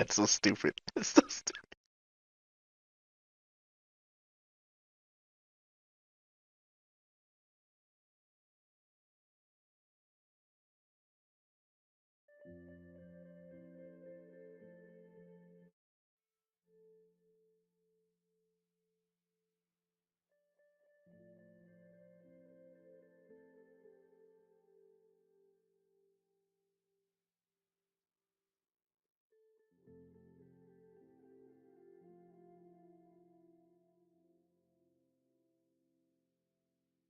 That's so stupid. It's so stupid.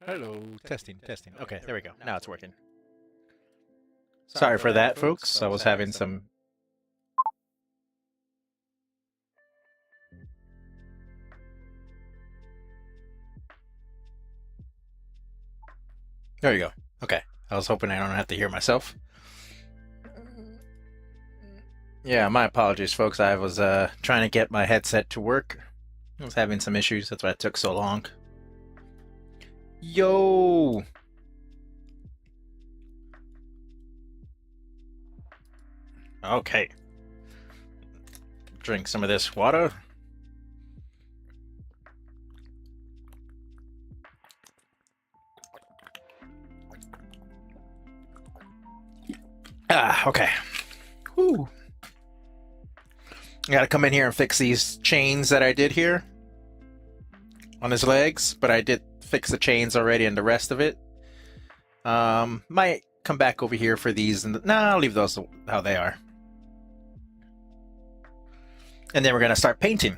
Hello, testing, testing. Okay, there we go. Now it's working. Sorry for that, folks. I was having some. There you go. Okay, I was hoping I don't have to hear myself. Yeah, my apologies, folks. I was trying to get my headset to work. I was having some issues. That's why it took so long. Yo! Okay. Drink some of this water. Ah, okay. Whew. I gotta come in here and fix these chains that I did here on his legs, but I did fix the chains already and the rest of it. Might come back over here for these, and nah, I'll leave those how they are. And then we're gonna start painting.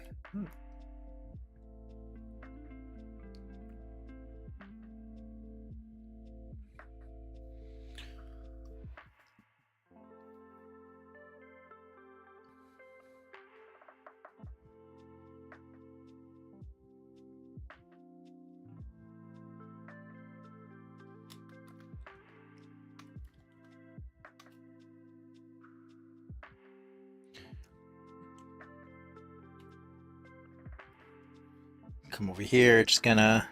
Come over here, just gonna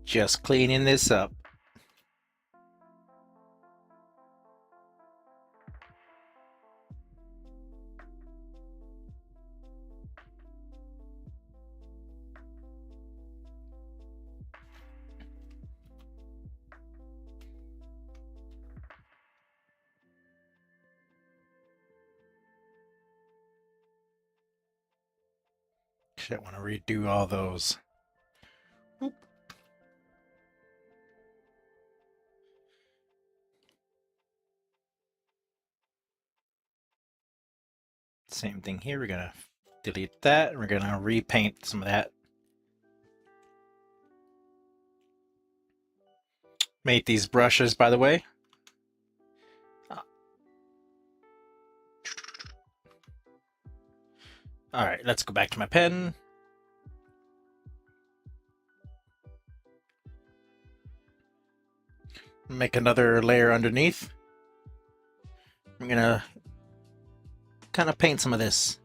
just cleaning this up. Shit, I want to redo all those. Oop. Same thing here. We're gonna delete that. We're gonna repaint some of that. Made these brushes, by the way. All right, let's go back to my pen. Make another layer underneath. I'm gonna kind of paint some of this.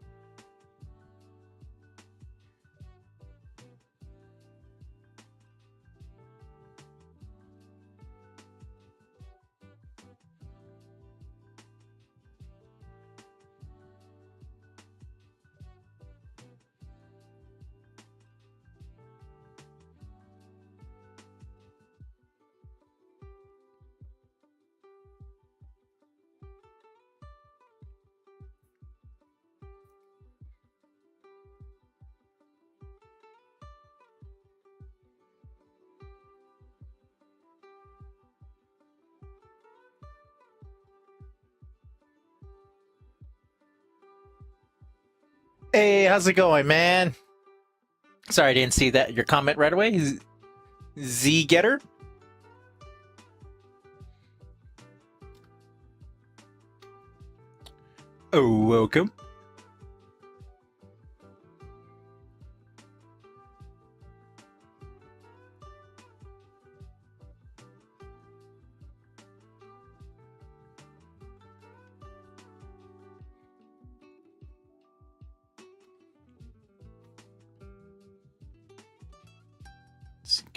Hey, how's it going, man? Sorry, I didn't see that your comment right away. Z Getter. Oh, welcome.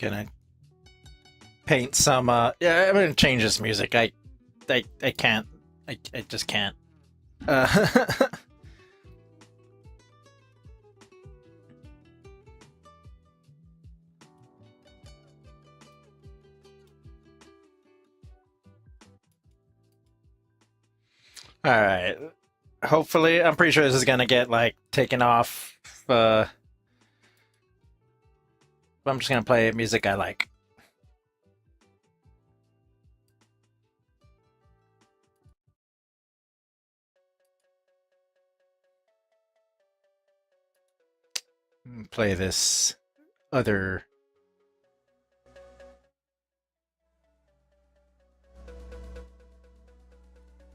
Gonna paint some. Yeah, I'm gonna change this music. I can't. I just can't. Uh, all right. Hopefully, I'm pretty sure this is gonna get like taken off. I'm just gonna play music I like. Play this other.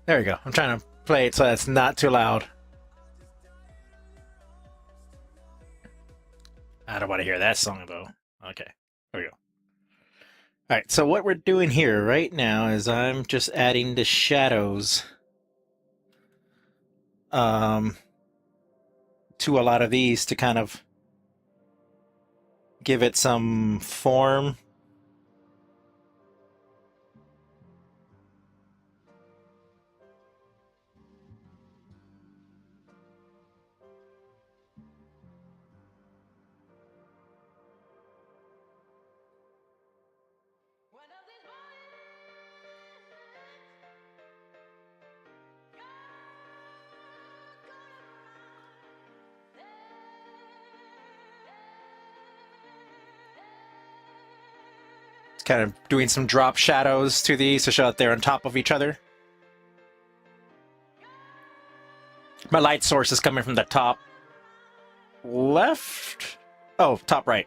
There we go. I'm trying to play it so it's not too loud. I don't want to hear that song though. Okay, there we go. All right, so what we're doing here right now is I'm just adding the shadows to a lot of these to kind of give it some form. Kind of doing some drop shadows to these to show that they're on top of each other. My light source is coming from the top left. Oh, top right.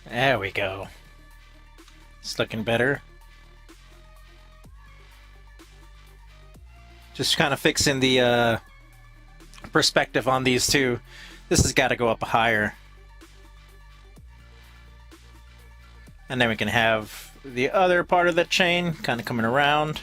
There we go. It's looking better. Just kind of fixing the perspective on these two. This has got to go up higher. And then we can have the other part of the chain kind of coming around.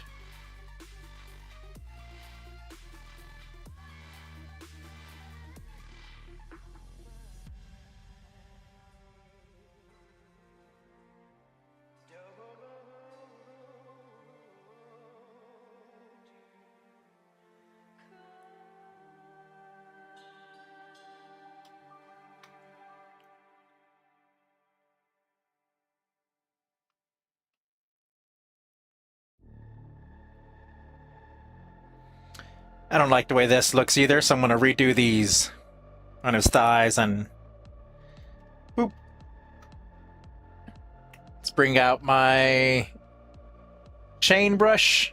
I don't like the way this looks either, so I'm going to redo these on his thighs and... Boop. Let's bring out my chain brush.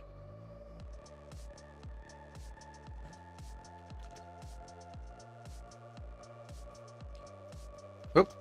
Oop.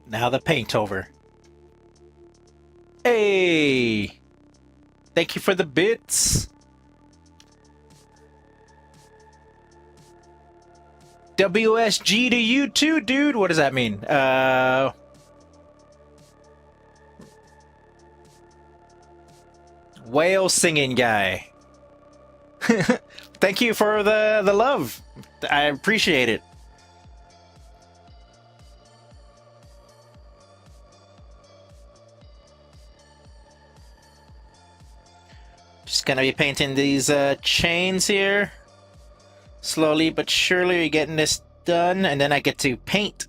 Now the paint over. Hey! Thank you for the bits. WSG to you too, dude. What does that mean? Whale singing guy. Thank you for the love. I appreciate it. Just gonna be painting these chains here. Slowly but surely we're getting this done, and then I get to paint.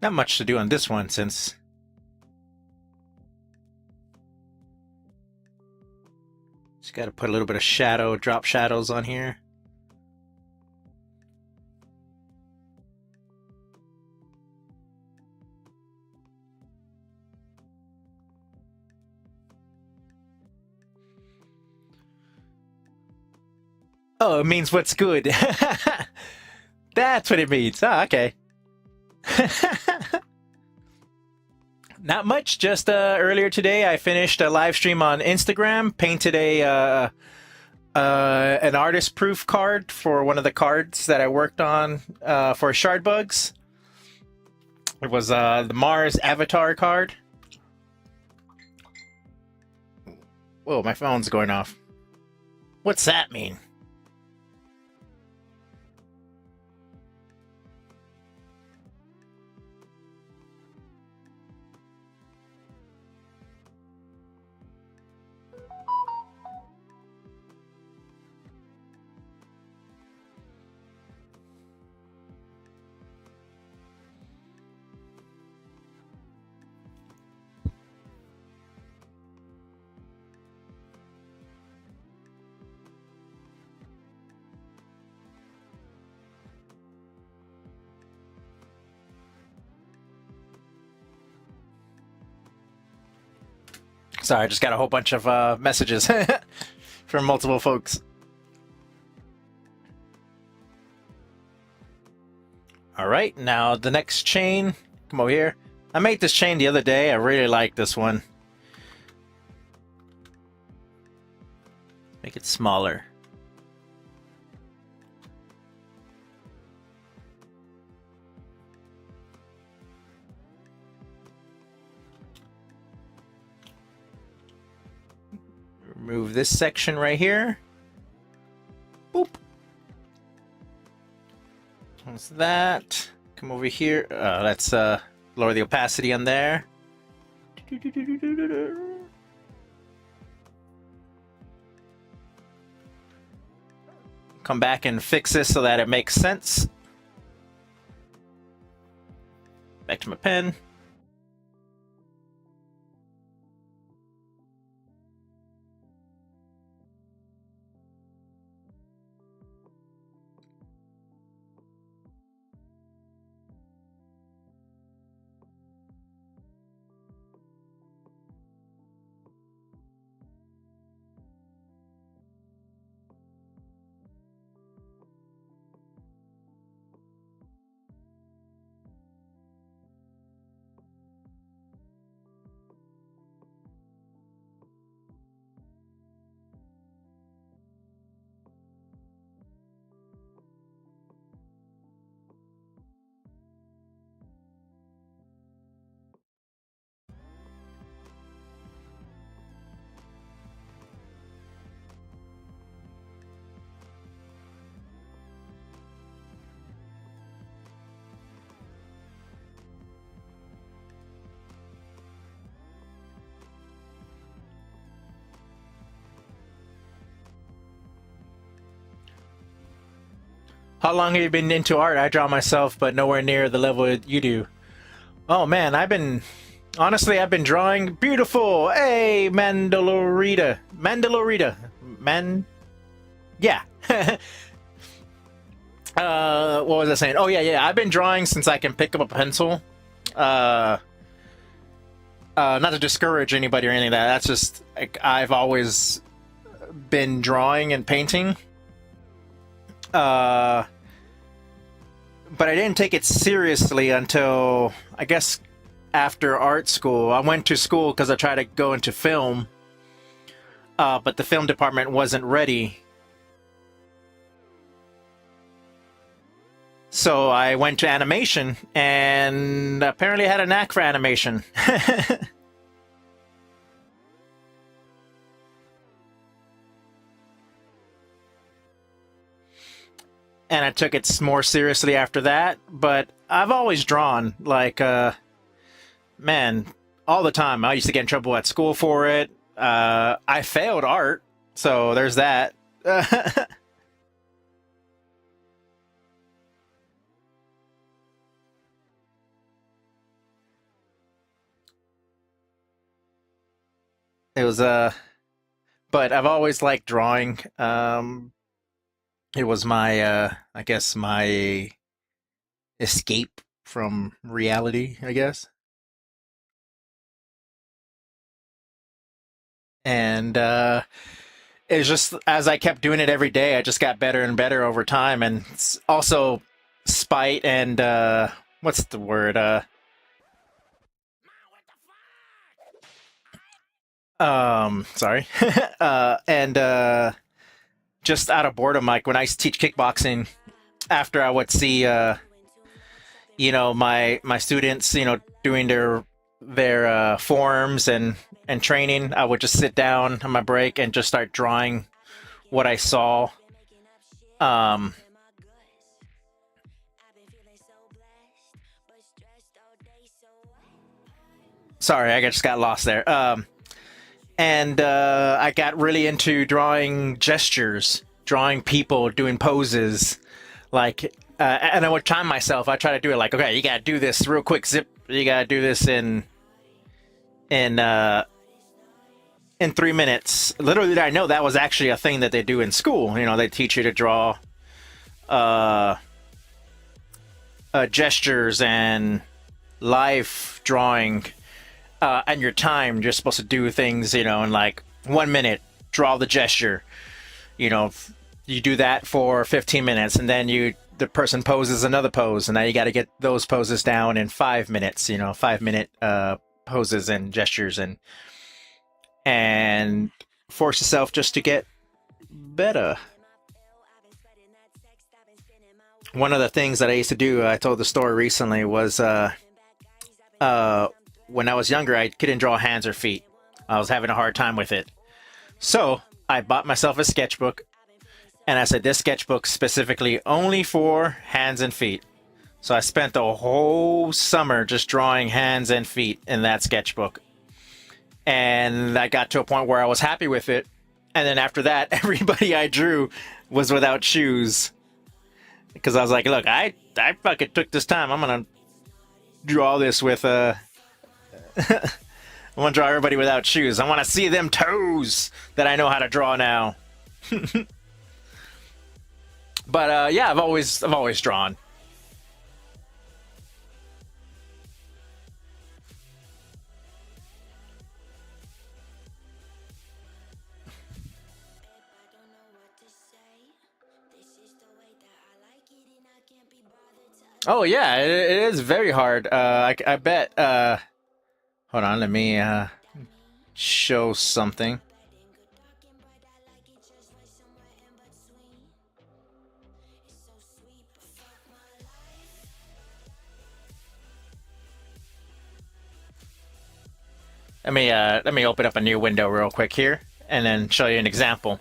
Not much to do on this one since just got to put a little bit of shadow, drop shadows on here. Oh, it means what's good. That's what it means. Ah, okay. Not much. Just earlier today, I finished a live stream on Instagram. Painted an artist proof card for one of the cards that I worked on for shard bugs. It was the Mars Avatar card. Whoa, my phone's going off. What's that mean? Sorry, I just got a whole bunch of messages from multiple folks. All right, now the next chain. Come over here. I made this chain the other day. I really like this one. Make it smaller. Remove this section right here. Boop. What's that? Come over here. Let's lower the opacity on there. Come back and fix this so that it makes sense. Back to my pen. How long have you been into art? I draw myself, but nowhere near the level you do. Oh man, honestly, I've been drawing beautiful. Hey, Mandalorita. Yeah. What was I saying? Oh yeah. I've been drawing since I can pick up a pencil. Uh, Not to discourage anybody or anything like that. That's just like I've always been drawing and painting. But I didn't take it seriously until I guess after art school. I went to school because I tried to go into film, but the film department wasn't ready. So I went to animation, and apparently I had a knack for animation. And I took it more seriously after that, but I've always drawn, like, man, all the time. I used to get in trouble at school for it. I failed art, so there's that. It was, but I've always liked drawing. It was my, I guess, my escape from reality, I guess. And it's just as I kept doing it every day, I just got better and better over time. And it's also spite and what's the word? Sorry. And just out of boredom, like when I used to teach kickboxing, after I would see my students, doing their forms and training, I would just sit down on my break and just start drawing what I saw. Um, Sorry, I just got lost there. And I got really into drawing gestures, drawing people doing poses, like. And I would time myself. I try to do it like, okay, you gotta do this real quick. Zip. You gotta do this in in 3 minutes. Little did I know that was actually a thing that they do in school. They teach you to draw uh, gestures and live drawing, and your time. You're supposed to do things, in like 1 minute, draw the gesture. You know, you do that for 15 minutes, and then the person poses another pose, and now you got to get those poses down in 5 minutes. 5 minute poses and gestures, and force yourself just to get better. One of the things that I used to do, I told the story recently, was when I was younger, I couldn't draw hands or feet. I was having a hard time with it. So I bought myself a sketchbook, and I said, this sketchbook specifically only for hands and feet. So I spent the whole summer just drawing hands and feet in that sketchbook. And I got to a point where I was happy with it. And then after that, everybody I drew was without shoes. Because I was like, look, I fucking took this time. I'm going to draw this with I want to draw everybody without shoes. I want to see them toes that I know how to draw now. But yeah, I've always drawn. Oh yeah, it is very hard. I bet. Hold on, let me show something. Let me open up a new window real quick here, and then show you an example.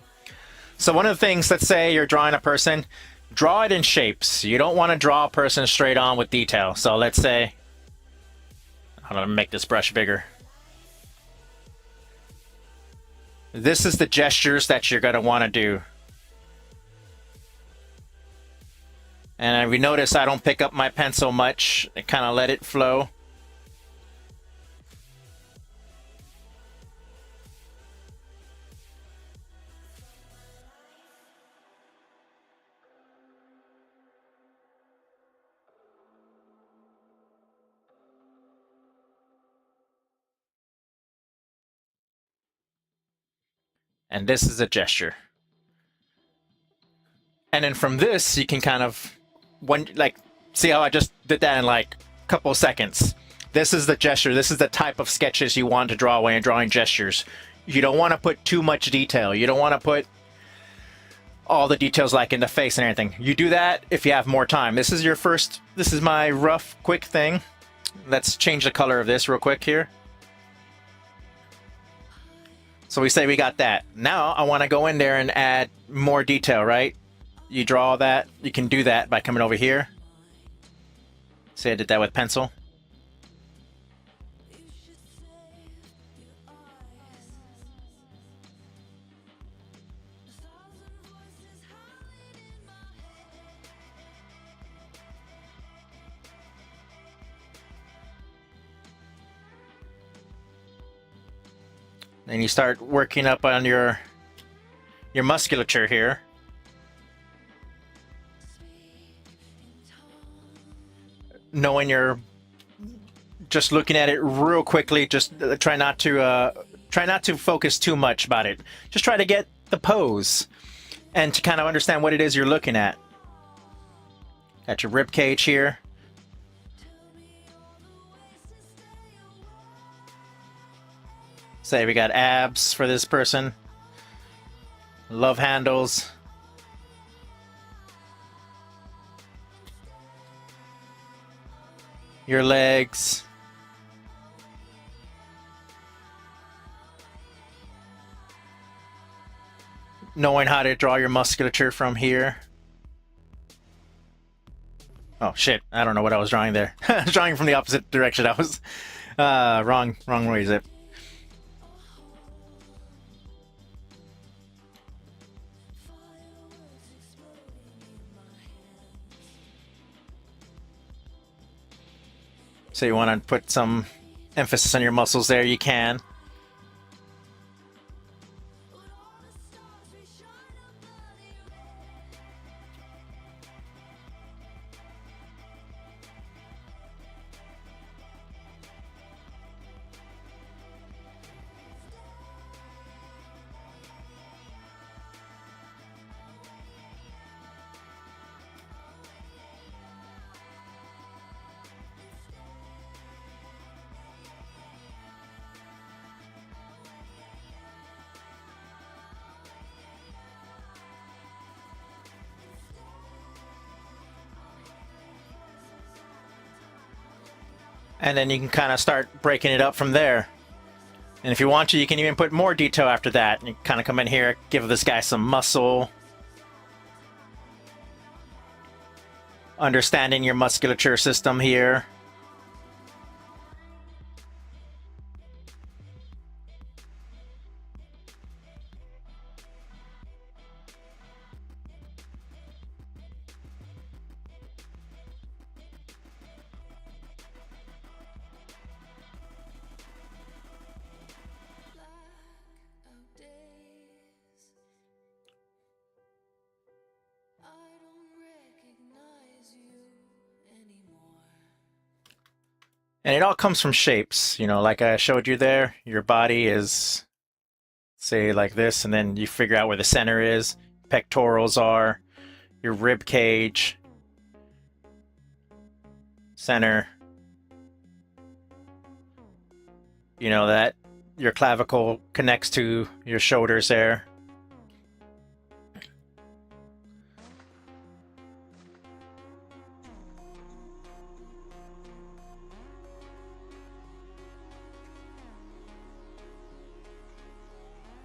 So one of the things, let's say you're drawing a person, draw it in shapes. You don't want to draw a person straight on with detail. So let's say, hold on, let me make this brush bigger. This is the gestures that you're going to want to do. And we notice I don't pick up my pencil much. I kind of let it flow. And this is a gesture. And then from this, you can kind of, see how I just did that in like a couple of seconds. This is the gesture. This is the type of sketches you want to draw when you're drawing gestures. You don't want to put too much detail. You don't want to put all the details like in the face and everything. You do that if you have more time. This is my rough, quick thing. Let's change the color of this real quick here. So we say we got that. Now I want to go in there and add more detail, right? You draw that. You can do that by coming over here. See, I did that with pencil. Then you start working up on your musculature here. Knowing you're just looking at it real quickly, just try not to focus too much about it. Just try to get the pose and to kind of understand what it is you're looking at. Got your rib cage here. Say we got abs for this person. Love handles. Your legs. Knowing how to draw your musculature from here. Oh shit, I don't know what I was drawing there. I was drawing from the opposite direction. I was wrong way, Zip. So you want to put some emphasis on your muscles there, you can. And then you can kind of start breaking it up from there. And if you want to, you can even put more detail after that. You kind of come in here, give this guy some muscle. Understanding your musculature system here. And it all comes from shapes, you know, like I showed you there. Your body is, say, like this, and then you figure out where the center is. Pectorals are, your rib cage, center. You know that your clavicle connects to your shoulders there.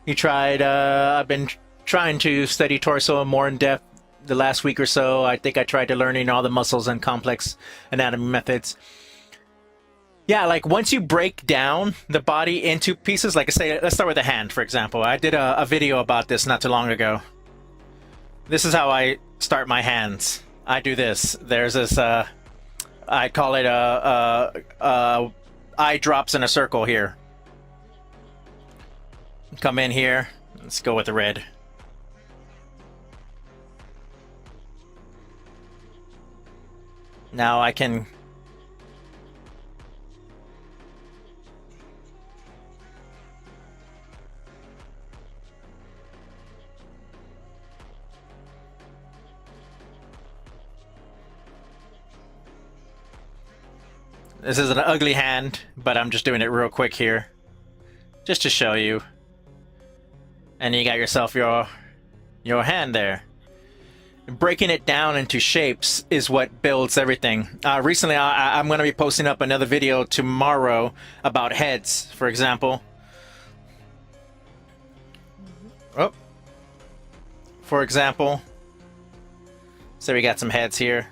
You tried, I've been trying to study torso more in depth the last week or so. I think I tried to learning all the muscles and complex anatomy methods. Yeah, like once you break down the body into pieces, like I say, let's start with the hand, for example. I did a video about this not too long ago. This is how I start my hands. I do this. There's this, I call it eye drops in a circle here. Come in here. Let's go with the red. Now I can... This is an ugly hand, but I'm just doing it real quick here. Just to show you. And you got yourself your hand there. Breaking it down into shapes is what builds everything. Recently, I'm going to be posting up another video tomorrow about heads, for example. Oh. For example. So we got some heads here.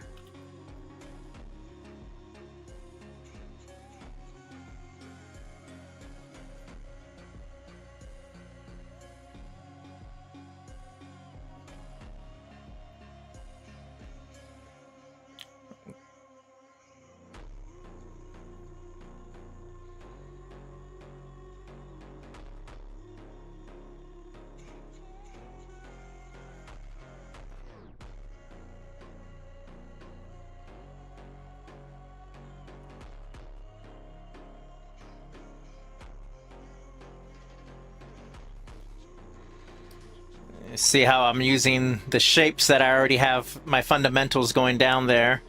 See how I'm using the shapes that I already have my fundamentals going down there.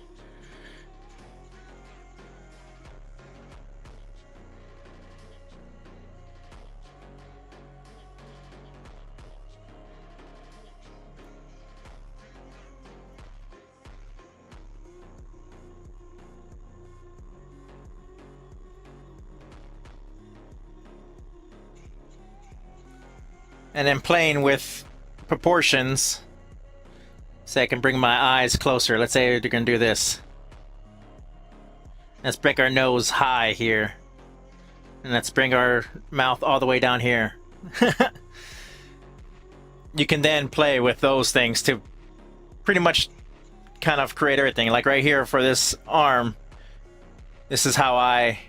And then playing with proportions so I can bring my eyes closer. Let's say they're gonna do this. Let's break our nose high here, and let's bring our mouth all the way down here. You can then play with those things to pretty much kind of create everything. Like right here for this arm, this is how I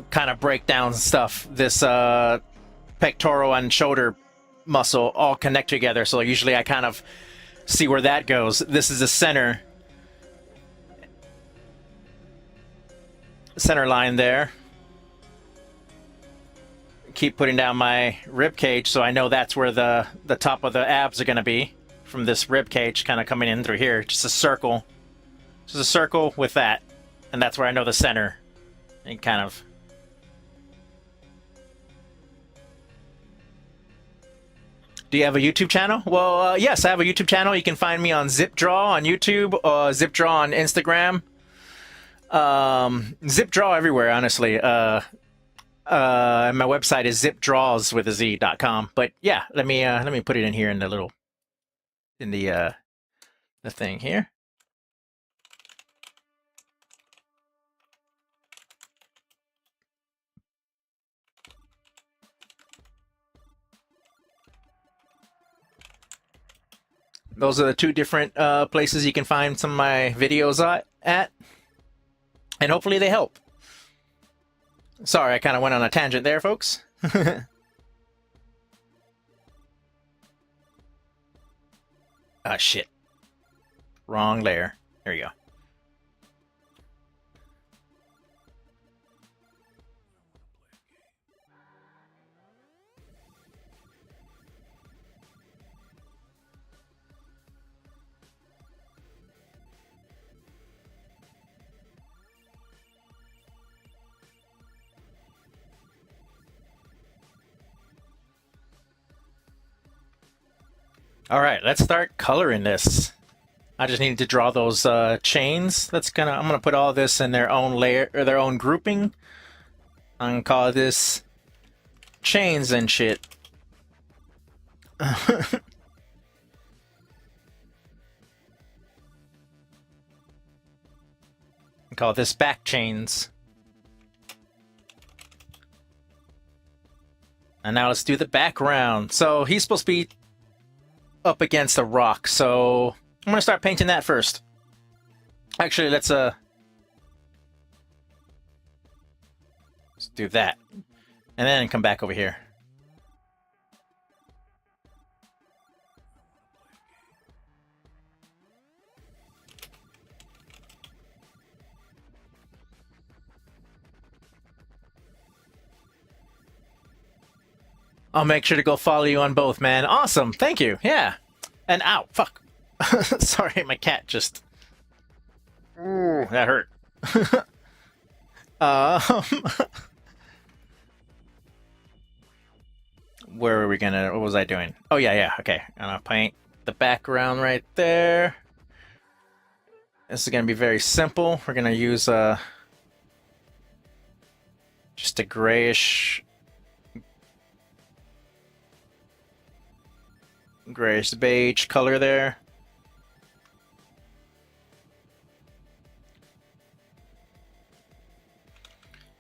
kind of break down stuff. This pectoral and shoulder muscle all connect together, so usually I kind of see where that goes. This is the center line there. Keep putting down my rib cage so I know that's where the top of the abs are going to be, from this rib cage kind of coming in through here. Just a circle, just a circle with that, and that's where I know the center. And kind of... Do you have a YouTube channel? Well, yes, I have a YouTube channel. You can find me on ZipDraw on YouTube, ZipDraw on Instagram, ZipDraw everywhere, honestly. And my website is zipdraws.com. But yeah, let me put it in here in the little the thing here. Those are the two different places you can find some of my videos at. And hopefully they help. Sorry, I kind of went on a tangent there, folks. Ah, shit. Wrong layer. There you go. All right, let's start coloring this. I just need to draw those chains. I'm gonna put all this in their own layer or their own grouping. I'm gonna call this chains and shit. Call this back chains. And now let's do the background. So he's supposed to be up against a rock, so I'm gonna start painting that first. Actually, let's do that. And then come back over here. I'll make sure to go follow you on both, man. Awesome. Thank you. Yeah. And ow, fuck. Sorry, my cat just... Ooh, that hurt. Where are we gonna... What was I doing? Oh, yeah. Okay. I'm gonna paint the background right there. This is gonna be very simple. We're gonna use just a grayish beige color there.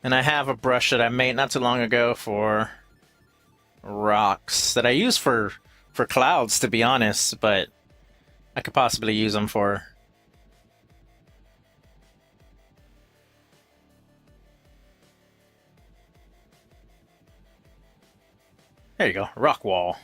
And I have a brush that I made not too long ago for rocks that I use for clouds, to be honest, but I could possibly use them for... There you go, rock wall.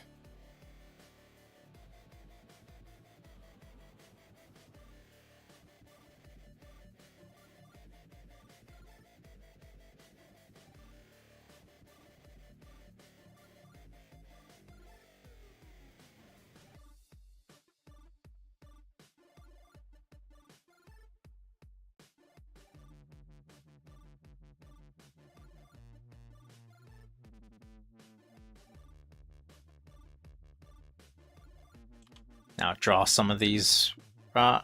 Now draw some of these I'm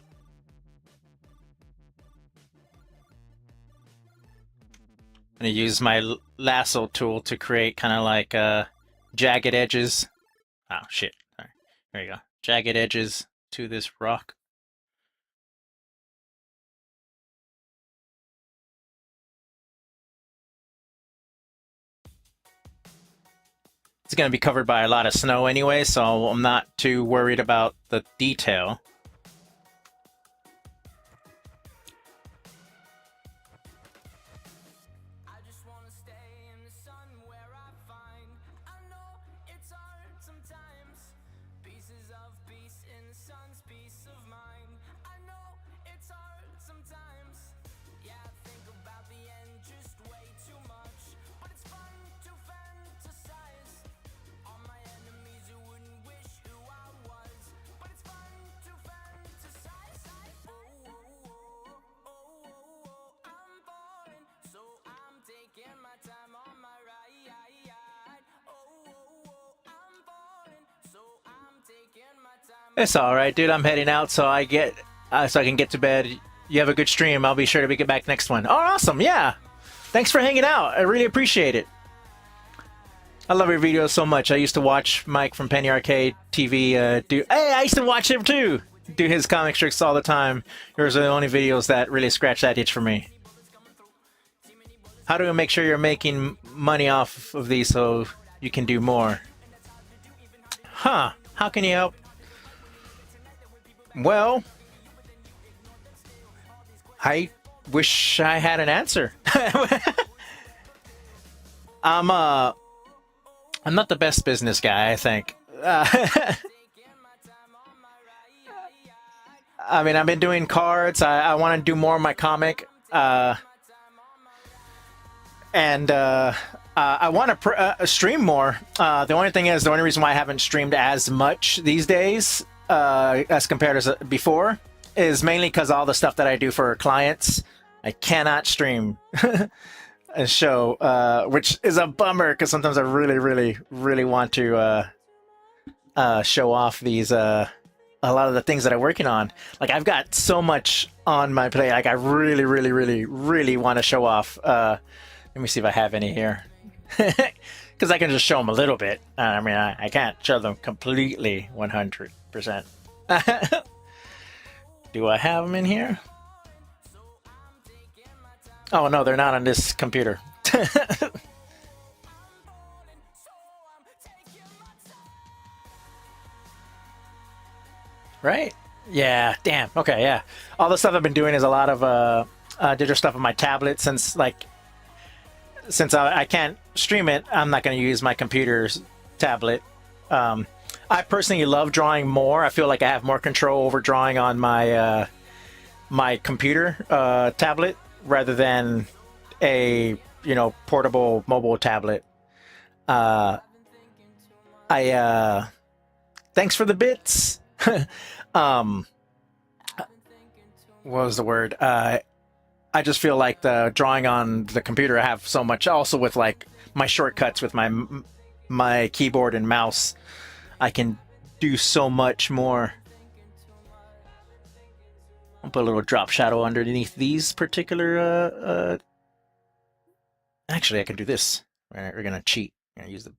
gonna use my lasso tool to create kind of like jagged edges. Oh shit! Sorry. There you go. Jagged edges to this rock. It's gonna be covered by a lot of snow anyway, so I'm not too worried about the detail. It's all right, dude. I'm heading out, so I can get to bed. You have a good stream. I'll be sure to get back next one. Oh, awesome! Yeah, thanks for hanging out. I really appreciate it. I love your videos so much. I used to watch Mike from Penny Arcade TV do. Hey, I used to watch him too. Do his comic strips all the time. Yours are the only videos that really scratch that itch for me. How do we make sure you're making money off of these so you can do more? Huh? How can you help? Well, I wish I had an answer. I'm not the best business guy, I think. I mean, I've been doing cards. I want to do more of my comic. And I want to stream more. The only thing is, the only reason why I haven't streamed as much these days as compared to before is mainly because all the stuff that I do for clients, I cannot stream and show, which is a bummer because sometimes I really want to show off these a lot of the things that I'm working on. Like, I've got so much on my plate. Like, I really want to show off. Let me see if I have any here. Because I can just show them a little bit. I mean, I can't show them completely 100%. Do I have them in here? Oh, no, they're not on this computer. Right? Yeah, damn. Okay, yeah. All the stuff I've been doing is a lot of digital stuff on my tablet since I can't stream it. I'm not going to use my computer's tablet. Um, I personally love drawing more. I feel like I have more control over drawing on my computer tablet rather than a portable mobile tablet. Uh, I Thanks for the bits. um, what was the word? I just feel like the drawing on the computer, I have so much. Also with like my shortcuts with my keyboard and mouse, I can do so much more. I'll put a little drop shadow underneath these particular. Actually, I can do this. We're gonna cheat. We're gonna use the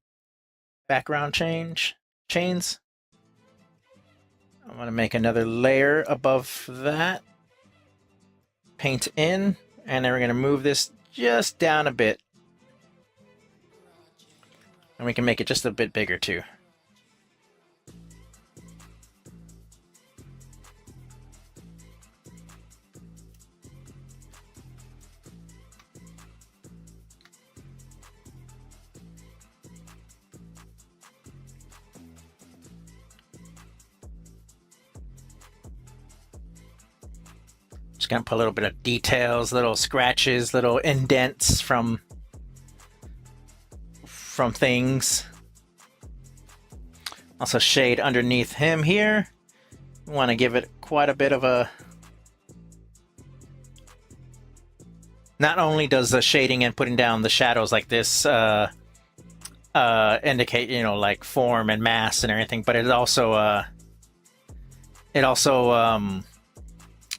background chains. I'm gonna make another layer above that. Paint in, and then we're gonna move this just down a bit, and we can make it just a bit bigger too. Just gonna put a little bit of details, little scratches, little indents from things. Also shade underneath him here. We want to give it quite a bit of a... Not only does the shading and putting down the shadows like this indicate, like form and mass and everything, but it also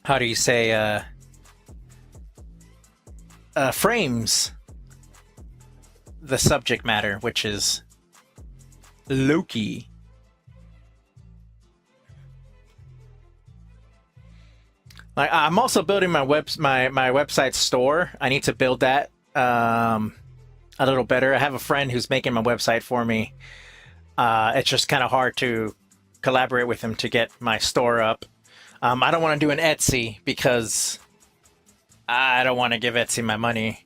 how do you say, frames the subject matter, which is Loki. Like, I'm also building my website store. I need to build that a little better. I have a friend who's making my website for me. It's just kind of hard to collaborate with him to get my store up. I don't want to do an Etsy because I don't want to give Etsy my money.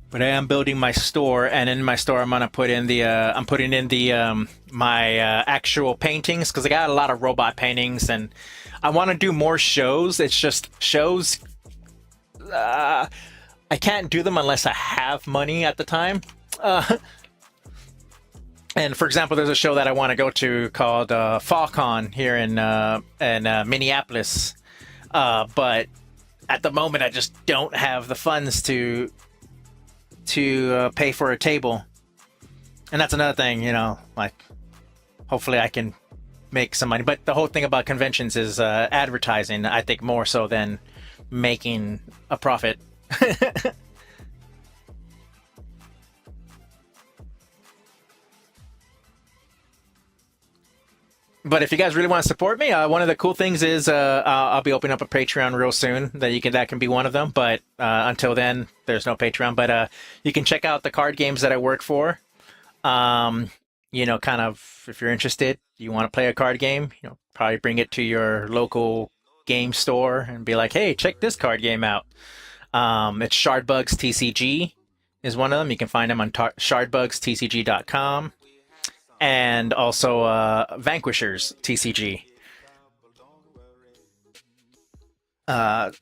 But I am building my store, and in my store, I'm gonna put in the I'm putting in the my actual paintings, because I got a lot of robot paintings, and I want to do more shows. It's just shows. I can't do them unless I have money at the time. And for example, there's a show that I want to go to called FallCon here in Minneapolis, but at the moment, I just don't have the funds to pay for a table. And that's another thing, like, hopefully I can make some money. But the whole thing about conventions is advertising, I think, more so than making a profit. But if you guys really want to support me, one of the cool things is I'll be opening up a Patreon real soon. That can be one of them. But until then, there's no Patreon. But you can check out the card games that I work for. Kind of, if you're interested, you want to play a card game, probably bring it to your local game store and be like, hey, check this card game out. It's Shardbugs TCG is one of them. You can find them on shardbugstcg.com. And also Vanquishers TCG.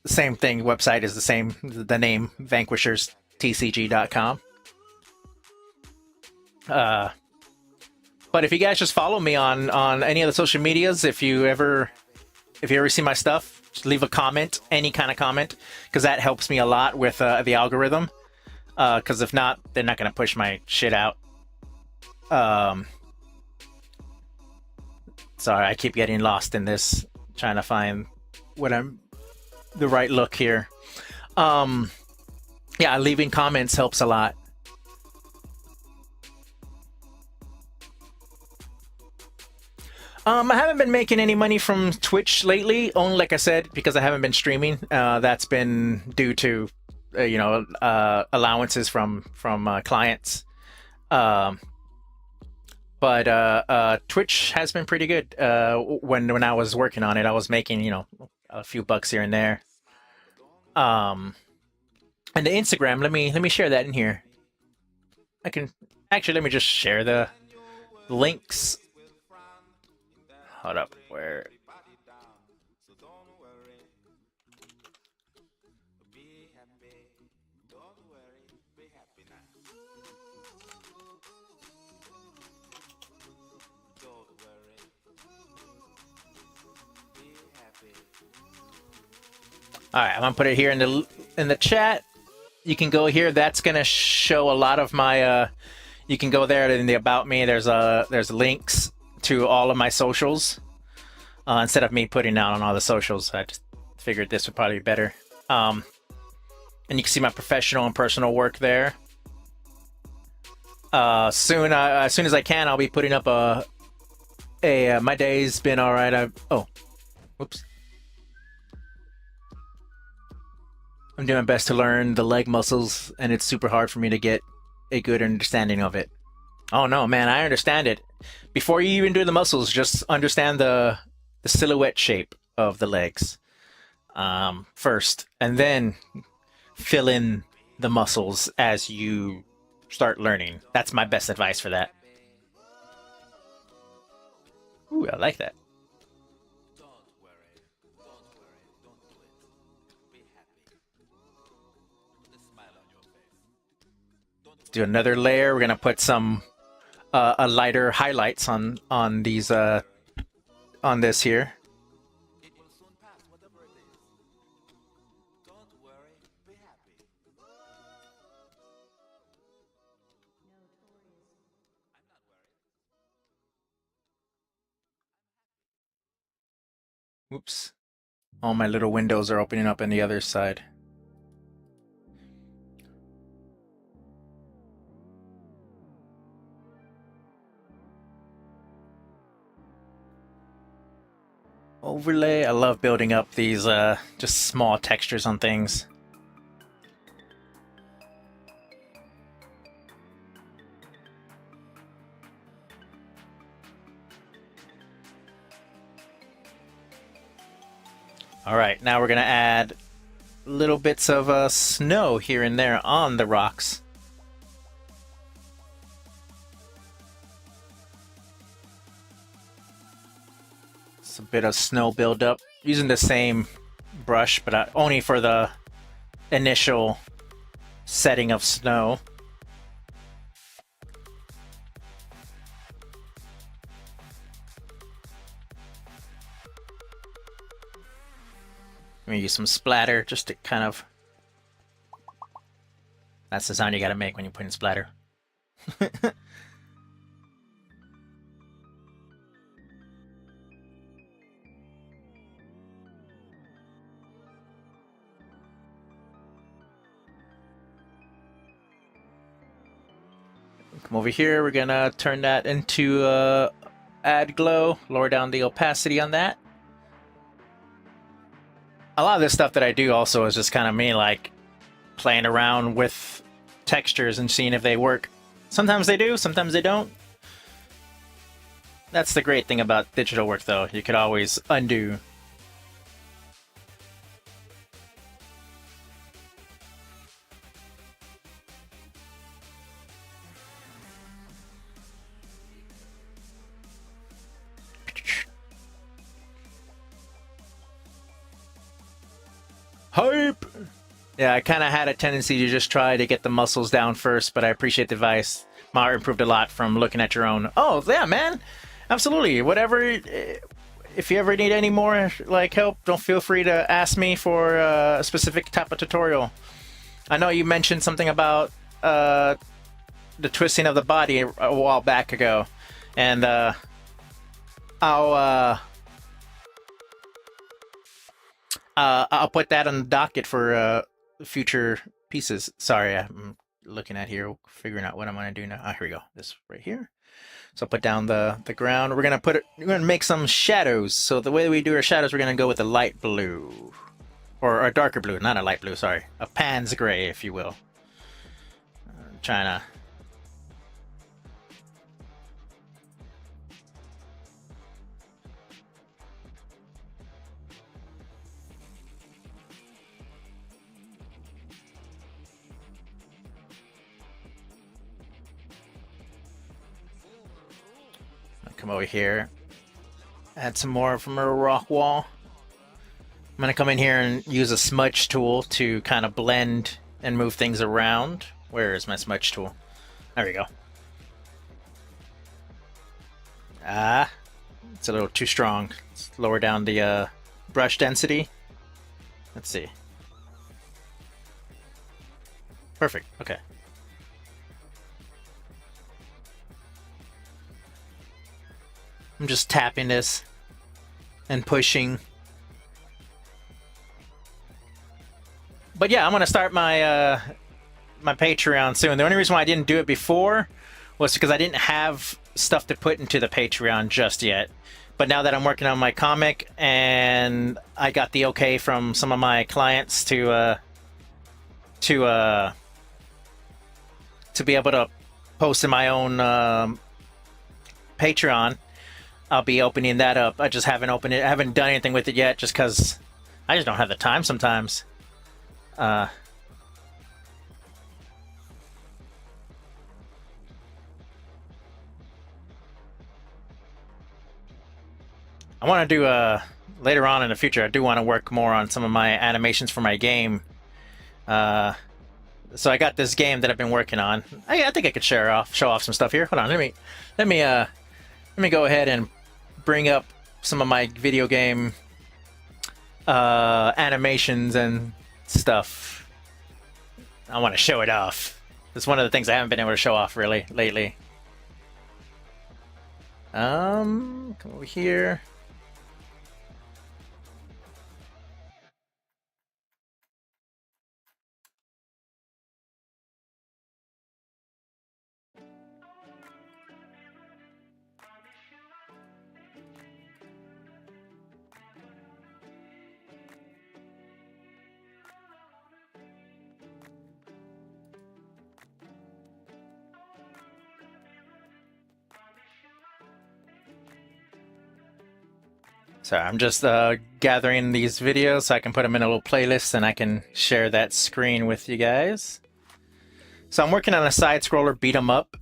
Same thing. Website is the same. The name vanquisherstcg.com. But if you guys just follow me on any of the social medias, if you ever see my stuff, just leave a comment, any kind of comment, because that helps me a lot with the algorithm. Because if not, they're not going to push my shit out. Sorry, I keep getting lost in this, trying to find the right look here. Yeah, leaving comments helps a lot. I haven't been making any money from Twitch lately. Only, like I said, because I haven't been streaming. That's been due to, allowances from clients. Um, but Twitch has been pretty good. When I was working on it, I was making a few bucks here and there. Um, and the Instagram, let me share that in here. I can actually let me just share the links. Hold up, where? All right, I'm gonna put it here in the chat. You can go here. That's gonna show a lot of my. You can go there in the about me. There's links to all of my socials. Instead of me putting out on all the socials, I just figured this would probably be better. And you can see my professional and personal work there. As soon as I can, I'll be putting up my day's been all right. Whoops. I'm doing my best to learn the leg muscles, and it's super hard for me to get a good understanding of it. Oh no, man, I understand it. Before you even do the muscles, just understand the silhouette shape of the legs first, and then fill in the muscles as you start learning. That's my best advice for that. Ooh, I like that. Let's do another layer. We're gonna put some a lighter highlights on these on this here. Oops. All my little windows are opening up on the other side. Overlay. I love building up these just small textures on things. All right, now we're gonna add little bits of snow here and there on the rocks. It's a bit of snow buildup using the same brush, but only for the initial setting of snow. Let me use some splatter just to kind of... That's the sound you gotta make when you put in splatter. Come over here, we're gonna turn that into add glow, lower down the opacity on that. A lot of this stuff that I do also is just kind of me like playing around with textures and seeing if they work. Sometimes they do, sometimes they don't. That's the great thing about digital work though, you could always undo. Hype! Yeah, I kind of had a tendency to just try to get the muscles down first, but I appreciate the advice. My art improved a lot from looking at your own. Oh, yeah, man. Absolutely. Whatever. If you ever need any more like help, don't feel free to ask me for a specific type of tutorial. I know you mentioned something about the twisting of the body a while back ago, and I'll put that on the docket for future pieces. Sorry, I'm looking at here, figuring out what I'm gonna do now. Ah, here we go. This right here. So I'll put down the ground. We're gonna make some shadows. So the way that we do our shadows, we're gonna go with a light blue. Or a darker blue, not a light blue, sorry. A Pan's gray, if you will. I'm trying to come over here. Add some more from our rock wall. I'm gonna come in here and use a smudge tool to kind of blend and move things around. Where is my smudge tool? There we go. Ah, it's a little too strong. Let's lower down the brush density. Let's see. Perfect. Okay. I'm just tapping this and pushing. But yeah, I'm gonna start my my Patreon soon. The only reason why I didn't do it before was because I didn't have stuff to put into the Patreon just yet. But now that I'm working on my comic and I got the okay from some of my clients to be able to post in my own Patreon, I'll be opening that up. I just haven't opened it. I haven't done anything with it yet, just because I just don't have the time sometimes. I want to do later on in the future. I do want to work more on some of my animations for my game. So I got this game that I've been working on. I think I could show off some stuff here. Hold on, let me go ahead and bring up some of my video game animations and stuff. I want to show it off. It's one of the things I haven't been able to show off really lately. Come over here. So I'm just gathering these videos so I can put them in a little playlist and I can share that screen with you guys. So I'm working on a side-scroller beat 'em up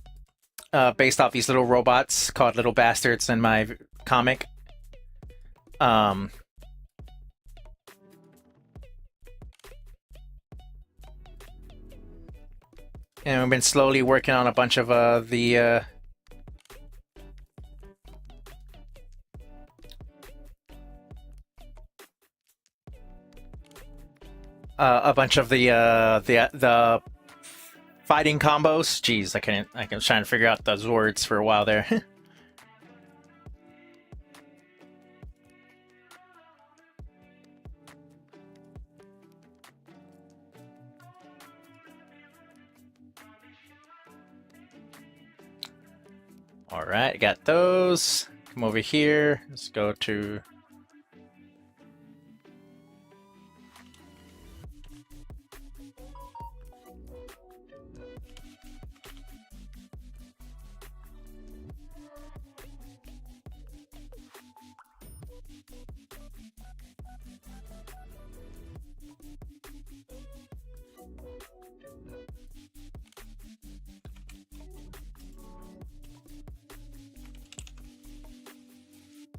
based off these little robots called Little Bastards in my comic. And we've been slowly working on a bunch of the fighting combos. Jeez, I was trying to figure out those words for a while there. All right, got those. Come over here. Let's go to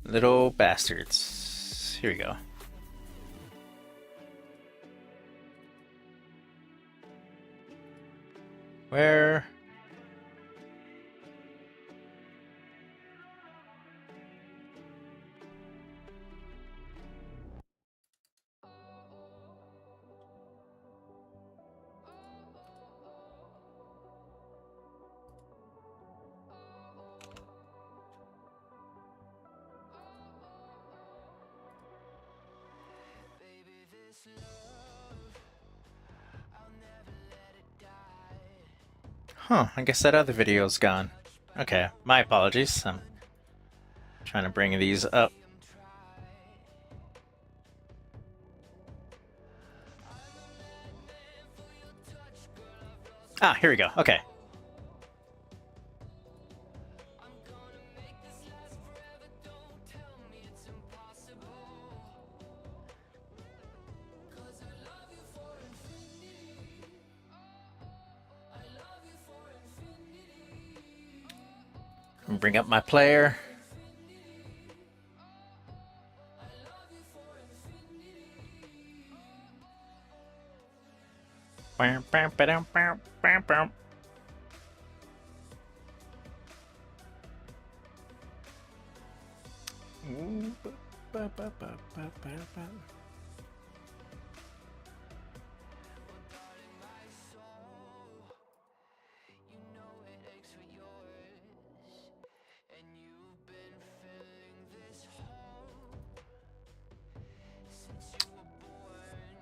Little Bastards. Here we go. Where? Huh, I guess that other video's gone. Okay, my apologies. I'm trying to bring these up. Ah, here we go. Okay. Bring up my player.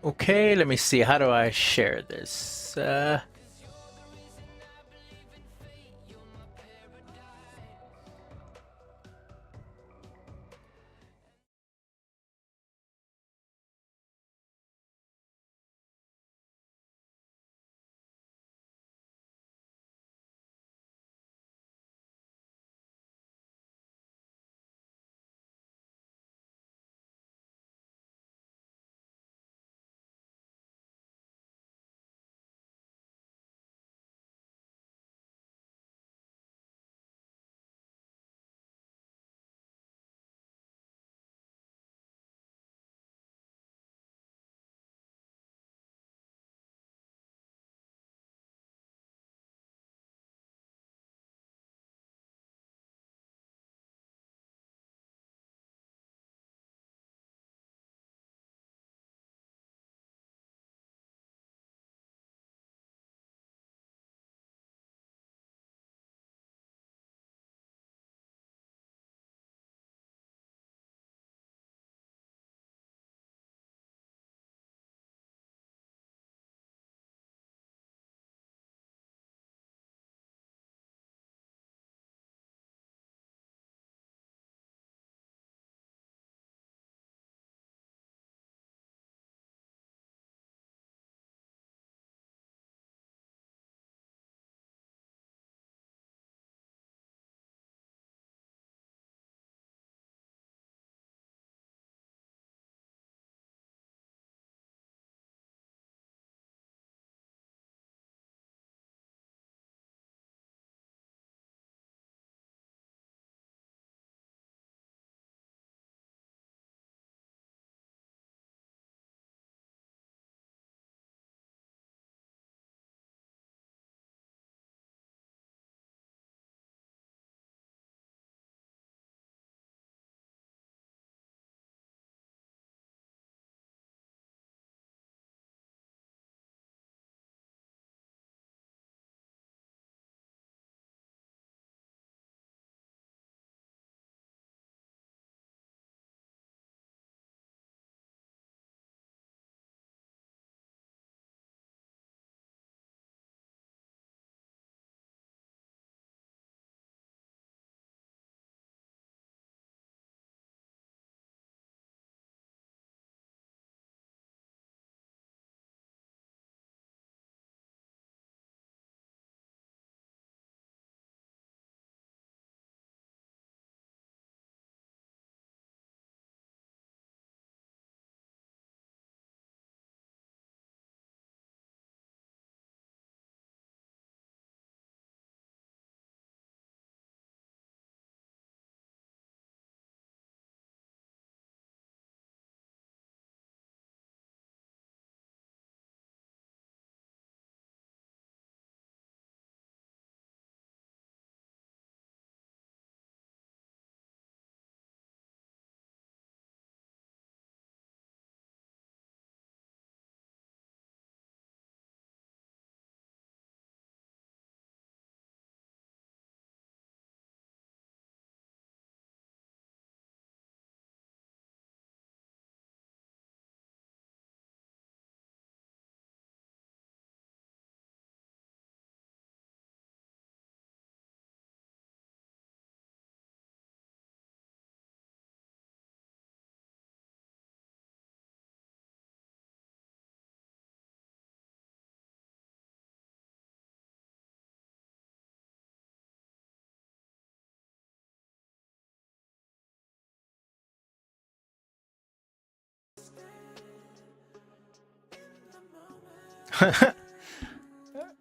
Okay, let me see. How do I share this?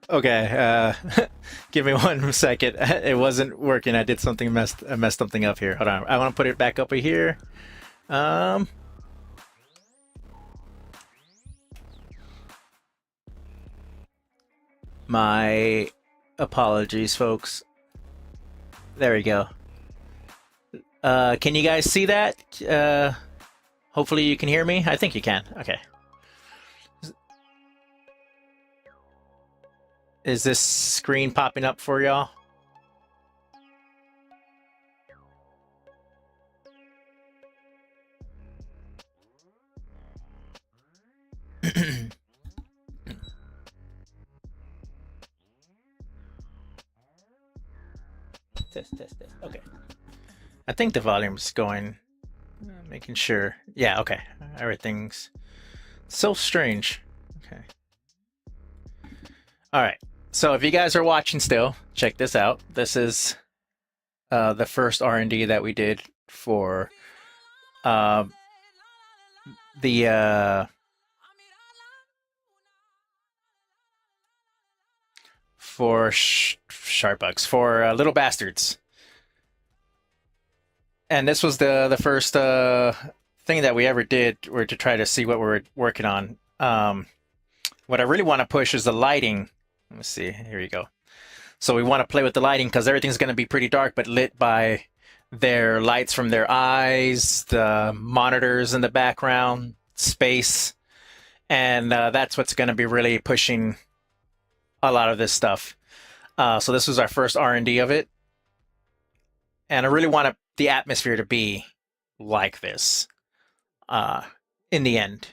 Okay, give me 1 second. It wasn't working. I messed something up here. Hold on. I want to put it back up here. Um, my apologies, folks. There we go. Can you guys see that? Hopefully you can hear me. I think you can. Okay. Is this screen popping up for y'all? Test, test, test. Okay. I think the volume's going. Making sure. Yeah, okay. Everything's so strange. Okay. All right. So if you guys are watching still, check this out. This is the first R&D that we did for uh, the for sharp bugs for little bastards, and this was the first thing that we ever did, were to try to see what we're working on. What I really want to push is the lighting. Let me see. Here you go. So we want to play with the lighting because everything's going to be pretty dark, but lit by their lights from their eyes, the monitors in the background, space, and that's what's going to be really pushing a lot of this stuff. So this was our first R&D of it, and I really want the atmosphere to be like this in the end.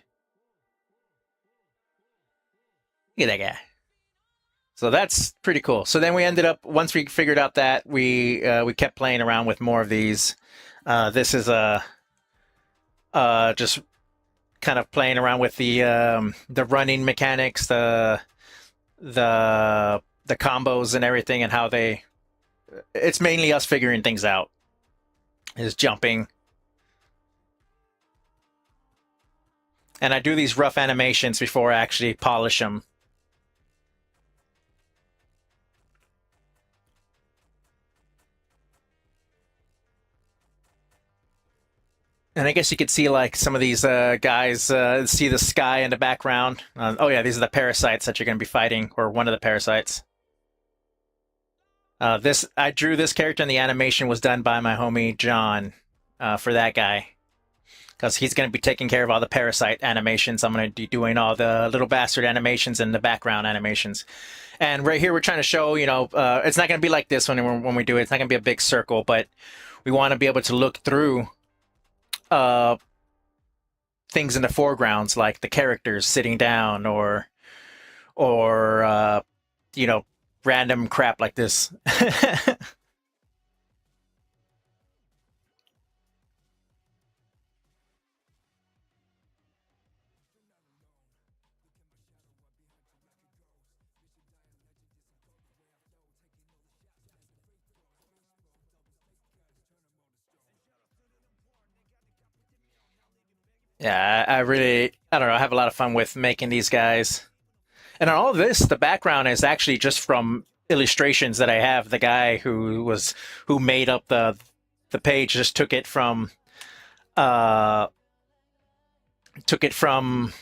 Look at that guy. So that's pretty cool. So then we ended up, once we figured out that, we kept playing around with more of these. This is a just kind of playing around with the running mechanics, the combos and everything, and how they. It's mainly us figuring things out. Is jumping, and I do these rough animations before I actually polish them. And I guess you could see like some of these guys see the sky in the background. Oh yeah, these are the parasites that you're going to be fighting, or one of the parasites. This I drew this character, and the animation was done by my homie John for that guy, because he's going to be taking care of all the parasite animations. I'm going to be doing all the little bastard animations and the background animations. And right here, we're trying to show, it's not going to be like this when we do it. It's not going to be a big circle, but we want to be able to look through things in the foregrounds, like the characters sitting down, or random crap like this. Yeah, I don't know, I have a lot of fun with making these guys. And on all this, the background is actually just from illustrations that I have. The guy who made up the page just uh took it from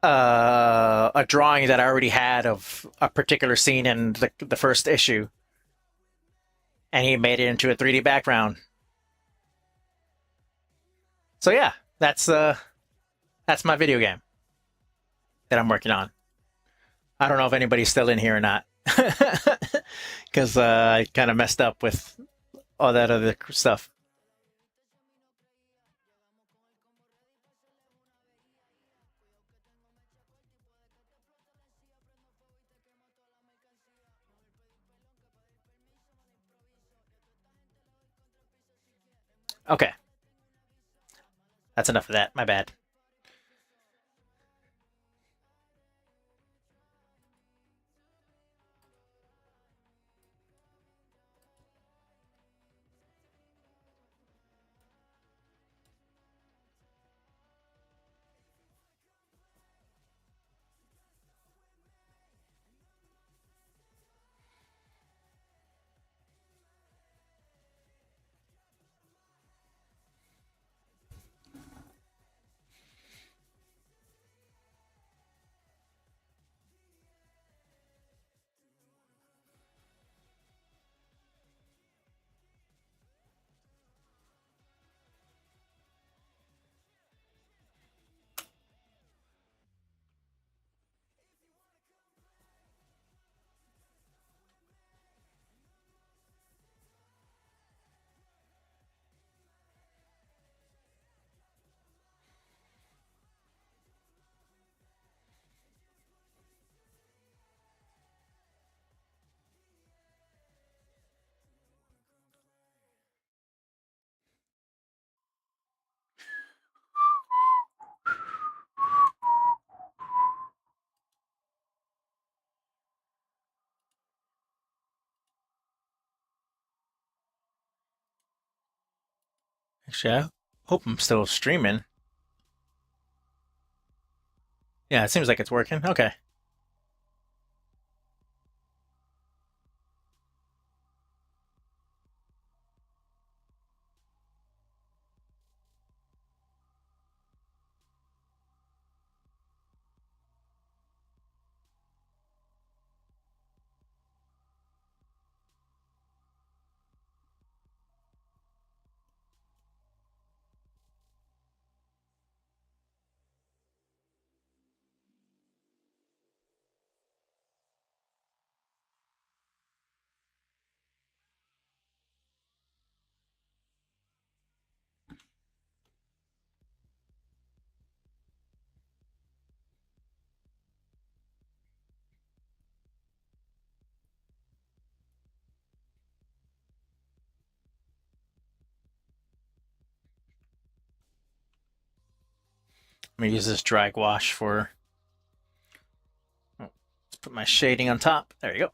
a drawing that I already had of a particular scene in the first issue, and he made it into a 3D background. So yeah, that's my video game that I'm working on. I don't know if anybody's still in here or not, because I kind of messed up with all that other stuff. Okay, that's enough of that. My bad. Actually, I hope I'm still streaming. Yeah, it seems like it's working. Okay. I'm gonna use this dry wash for. Oh, let's put my shading on top. There you go.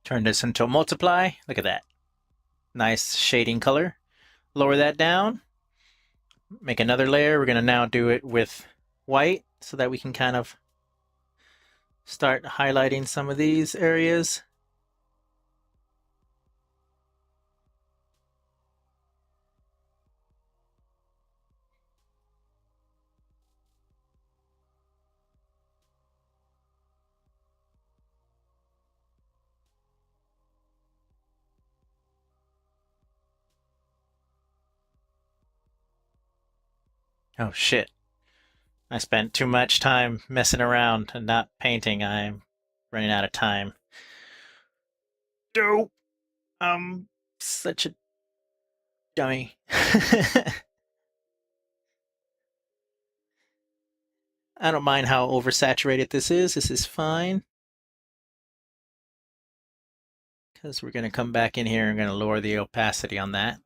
Turn this into a multiply. Look at that. Nice shading color. Lower that down. Make another layer. We're gonna now do it with white so that we can kind of start highlighting some of these areas. Oh shit. I spent too much time messing around and not painting. I'm running out of time. Dope. I'm such a dummy. I don't mind how oversaturated this is. This is fine. Because we're going to come back in here and going to lower the opacity on that.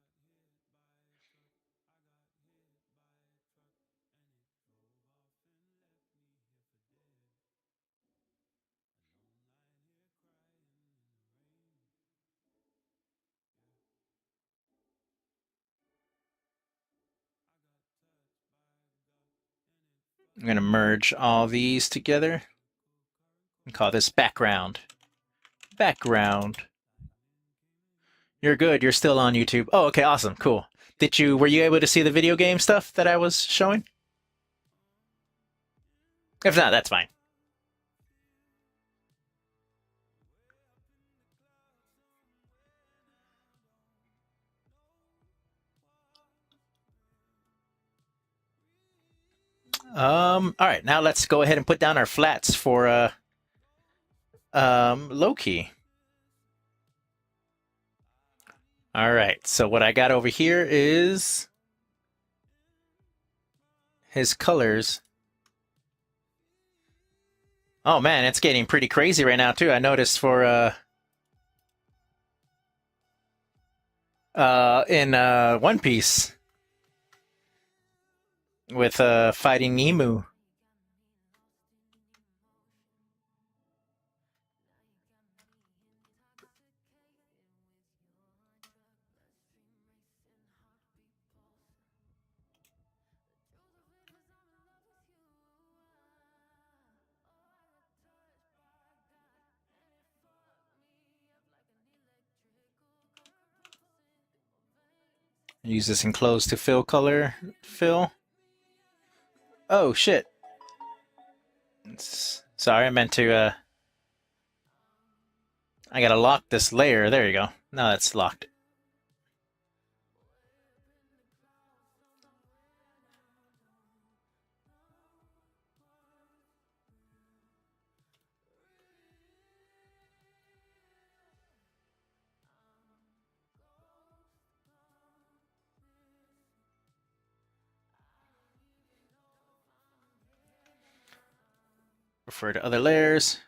I'm going to merge all these together and call this background. Background. You're good. You're still on YouTube. Oh, okay, awesome, cool. Were you able to see the video game stuff that I was showing? If not, that's fine. All right, now let's go ahead and put down our flats for LOKI. All right, so what I got over here is his colors. Oh man, it's getting pretty crazy right now too. I noticed for in One Piece with fighting Nemu. Use this enclosed to fill color fill. Oh shit. Sorry, I meant to I gotta lock this layer. There you go. Now that's locked. Refer to other layers.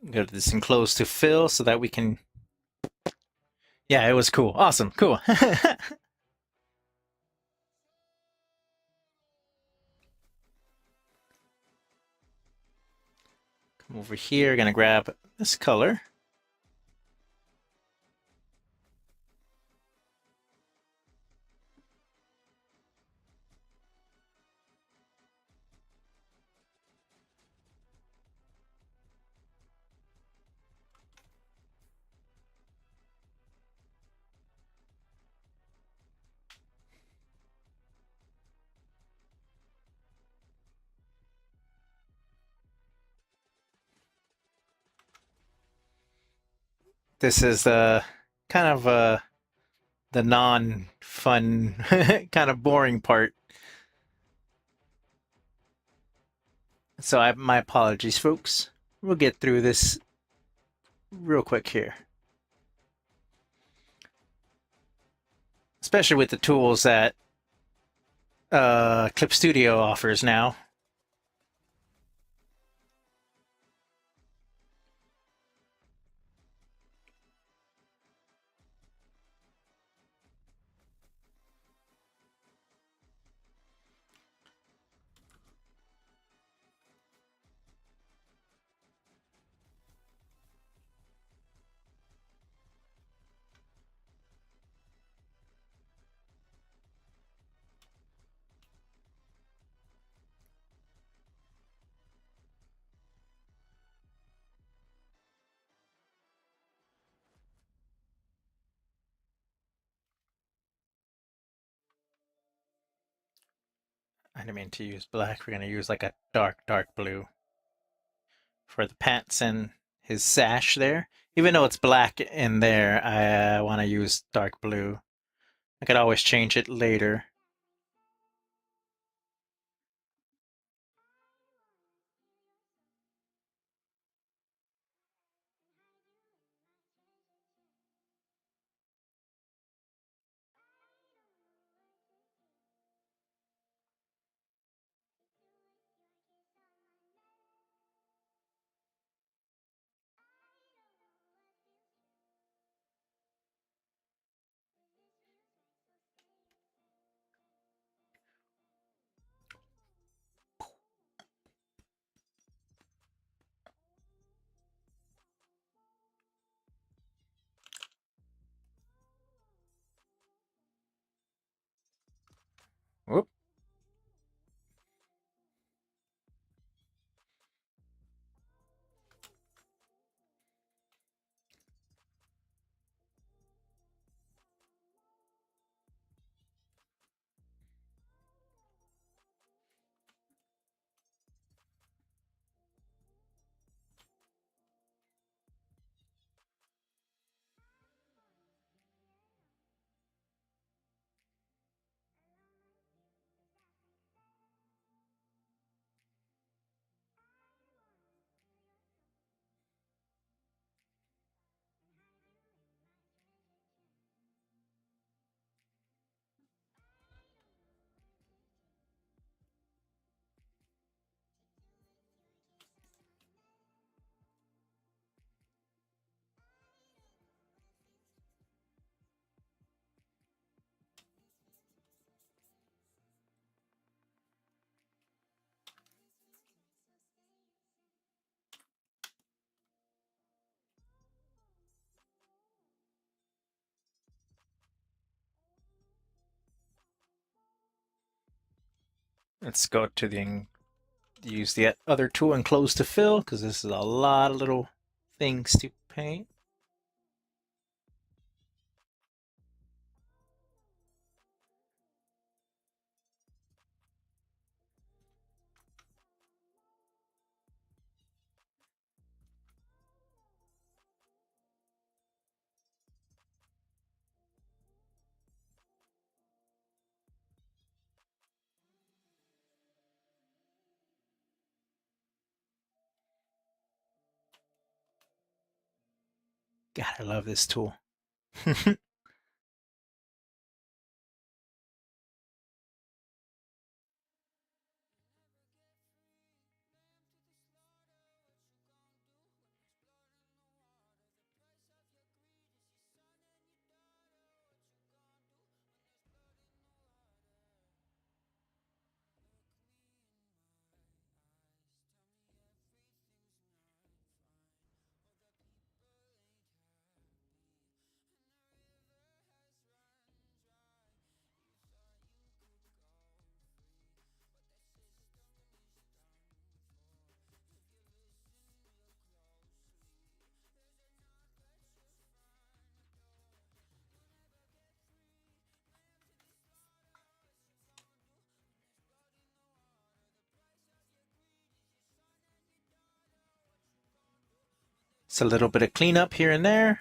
Go to this enclosed to fill so that we can. Yeah, it was cool. Awesome. Cool. Come over here. Gonna grab this color. This is kind of the non-fun, kind of boring part. So my apologies, folks. We'll get through this real quick here. Especially with the tools that Clip Studio offers now. I didn't mean to use black. We're going to use like a dark blue for the pants and his sash there. Even though it's black in there, I want to use dark blue. I could always change it later. Whoop. Let's go to the use the other tool and close to fill because this is a lot of little things to paint. God, I love this tool. It's a little bit of cleanup here and there.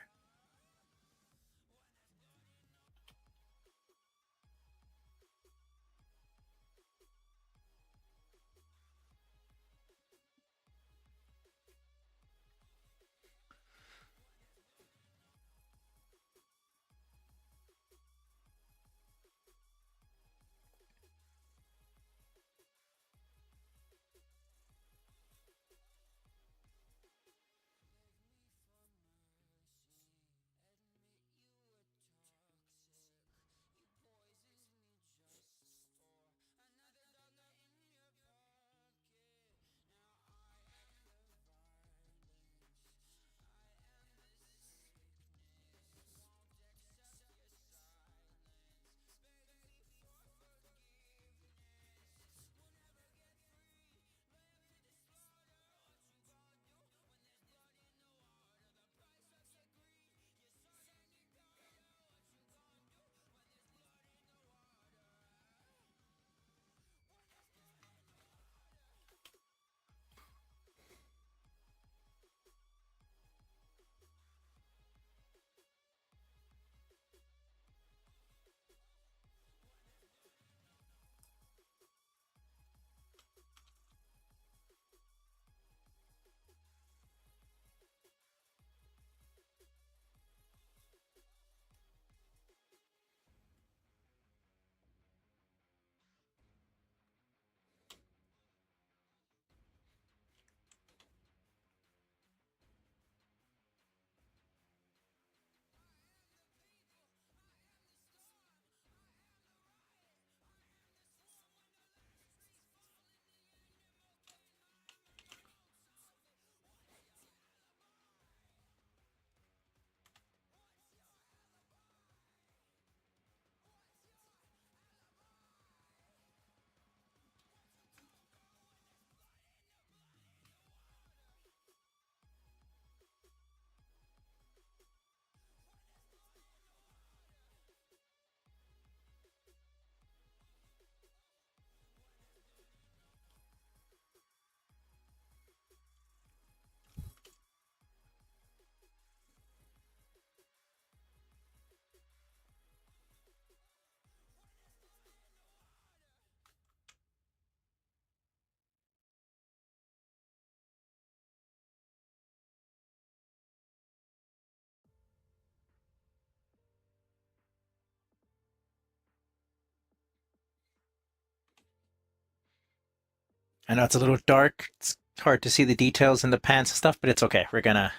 I know it's a little dark. It's hard to see the details in the pants and stuff, but it's okay. We're gonna.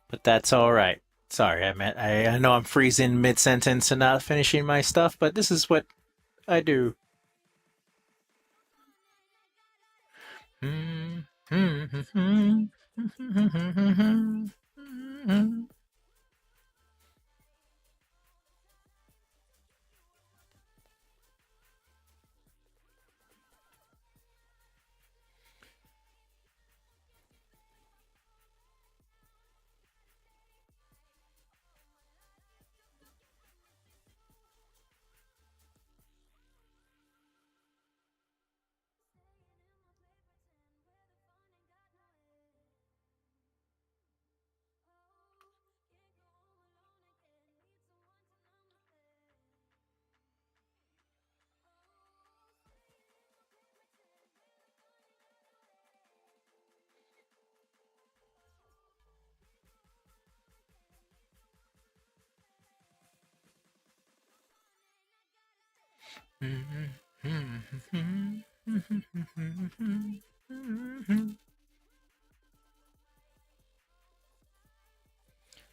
But that's all right. Sorry, I know I'm freezing mid sentence and not finishing my stuff, but this is what I do.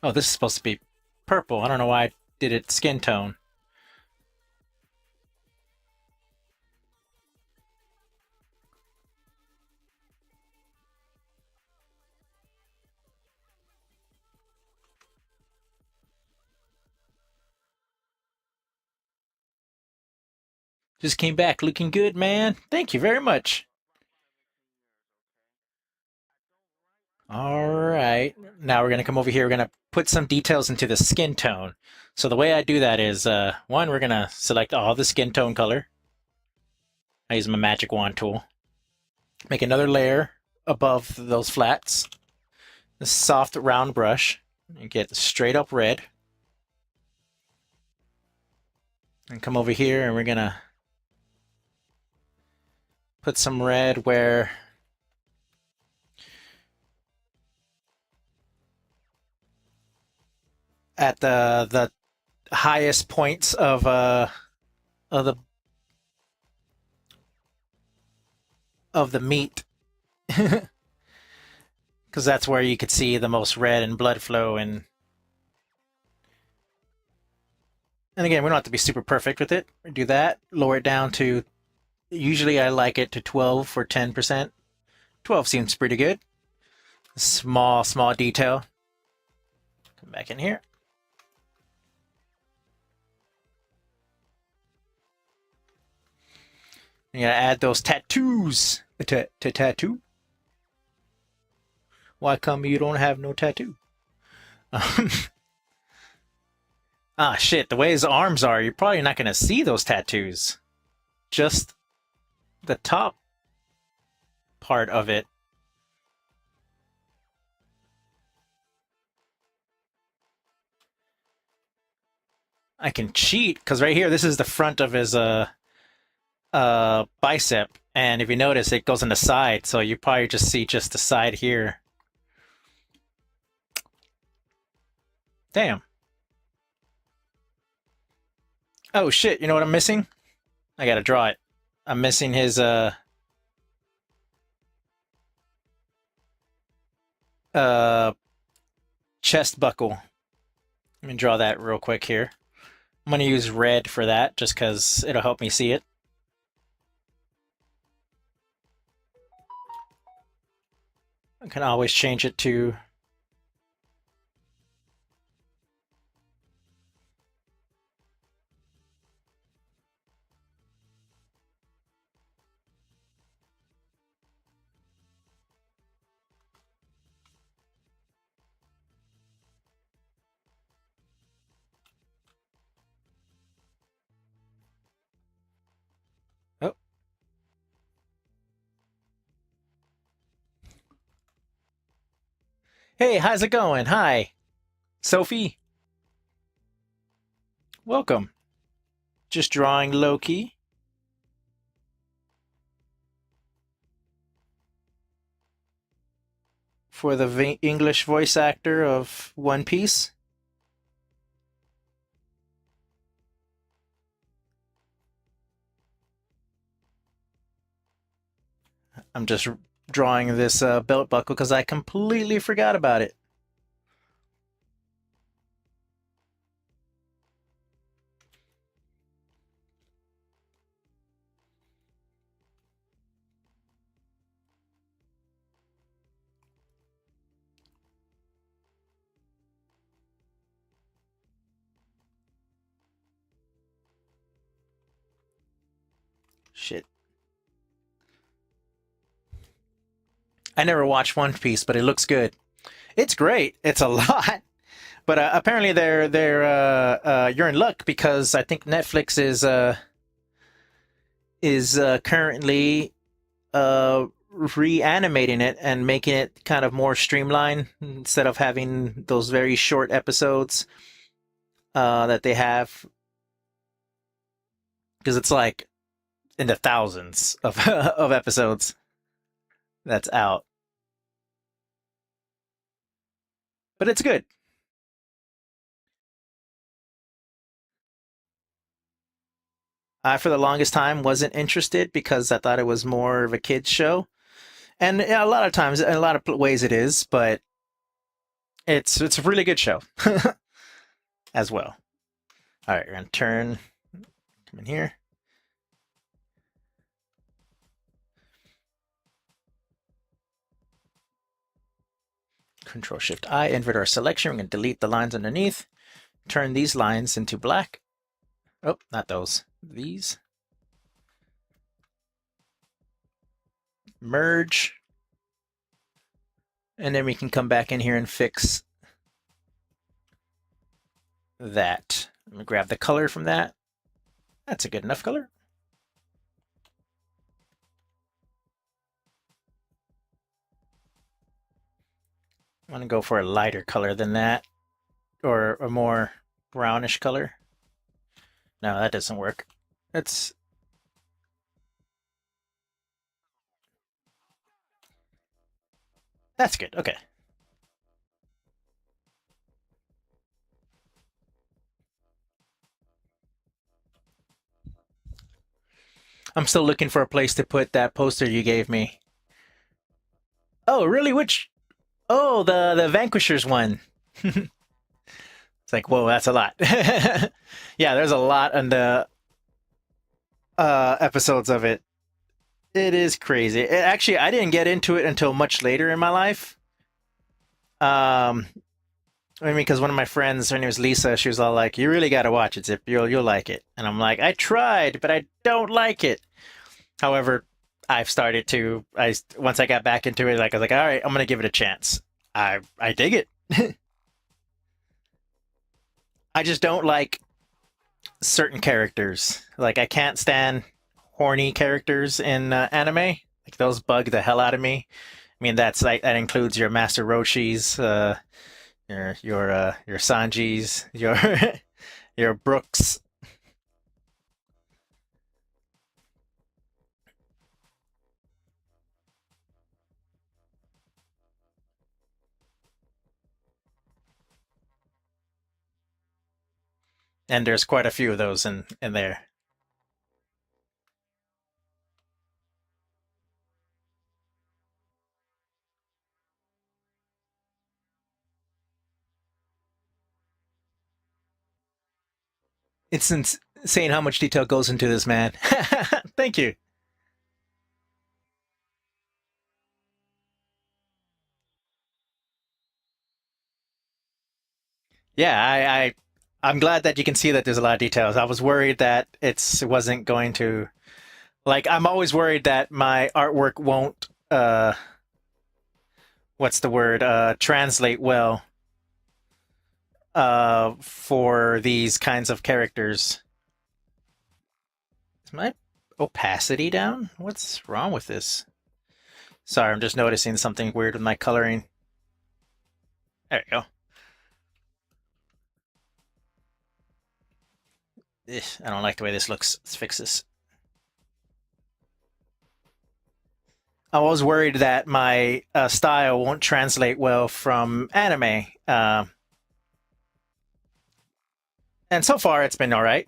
Oh, this is supposed to be purple. I don't know why I did it skin tone. Just came back looking good, man. Thank you very much. All right. Now we're going to come over here. We're going to put some details into the skin tone. So the way I do that is, one, we're going to select all the skin tone color. I use my magic wand tool. Make another layer above those flats. A soft round brush. And get straight up red. And come over here and we're going to put some red where at the highest points of the meat, because that's where you could see the most red and blood flow. And again, we don't have to be super perfect with it. We do that, lower it down to, usually I like it to 12 or 10%. 12 seems pretty good. Small detail. Come back in here. You gotta add those tattoos to tattoo. Why come you don't have no tattoo? Ah, shit. The way his arms are, you're probably not gonna see those tattoos. Just the top part of it. I can cheat because right here, this is the front of his bicep, and if you notice, it goes on the side, so you probably just see just the side here. Damn. Oh shit! You know what I'm missing? I gotta draw it. I'm missing his uh chest buckle. Let me draw that real quick here. I'm gonna use red for that just because it'll help me see it. I can always change it to oh. Hey, how's it going? Hi, Sophie. Welcome. Just drawing Loki. For the English voice actor of One Piece. I'm just drawing this belt buckle because I completely forgot about it. I never watched One Piece, but it looks good. It's great. It's a lot, but apparently you're in luck because I think Netflix is currently reanimating it and making it kind of more streamlined instead of having those very short episodes that they have, because it's like in the thousands of of episodes that's out. But it's good. I, for the longest time, wasn't interested because I thought it was more of a kids show, and a lot of times, in a lot of ways, it is. But it's a really good show as well. All right, we're gonna come in here. Control Shift I, invert our selection. We're gonna delete the lines underneath. Turn these lines into black. Oh, not those. These. Merge. And then we can come back in here and fix that. Let me grab the color from that. That's a good enough color. I'm going to go for a lighter color than that, or a more brownish color. No, that doesn't work. That's good. Okay. I'm still looking for a place to put that poster you gave me. Oh, really? Which? Oh, the Vanquishers one. It's like, whoa, that's a lot. Yeah, there's a lot on the episodes of it. It is crazy. Actually, I didn't get into it until much later in my life. Um, I mean, because one of my friends, her name is Lisa, she was all like, "You really got to watch it, Zip. You'll like it." And I'm like, "I tried, but I don't like it." However, I've started to. I once I got back into it, like I was like, "All right, I'm gonna give it a chance." I dig it. I just don't like certain characters. Like I can't stand horny characters in anime. Like those bug the hell out of me. I mean, that's like that includes your Master Roshi's, your Sanjis, your your Brooks, and there's quite a few of those in there. It's insane how much detail goes into this, man. Thank you. Yeah, I'm glad that you can see that there's a lot of details. I was worried that it wasn't going to, like, I'm always worried that my artwork won't what's the word, translate well for these kinds of characters. Is my opacity down? What's wrong with this? Sorry, I'm just noticing something weird with my coloring. There you go. I don't like the way this looks. Let's fix this. I was worried that my style won't translate well from anime. And so far, it's been all right.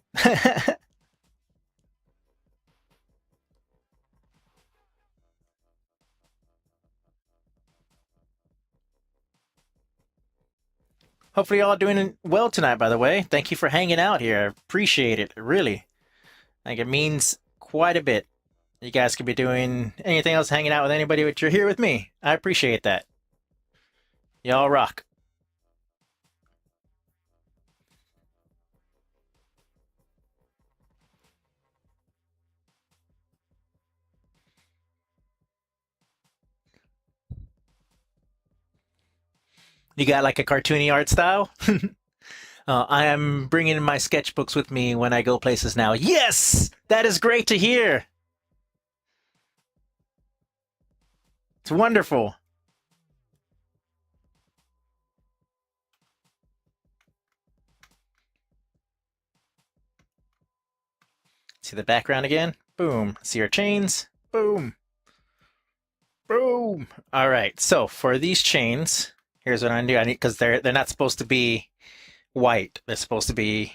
Hopefully, y'all doing well tonight, by the way. Thank you for hanging out here. I appreciate it, really. Like, it means quite a bit. You guys could be doing anything else, hanging out with anybody, but you're here with me. I appreciate that. Y'all rock. You got like a cartoony art style? I am bringing my sketchbooks with me when I go places now. Yes! That is great to hear. It's wonderful. See the background again? Boom. See our chains? Boom. Boom. All right. So for these chains, here's what I do. I need because they're not supposed to be white. They're supposed to be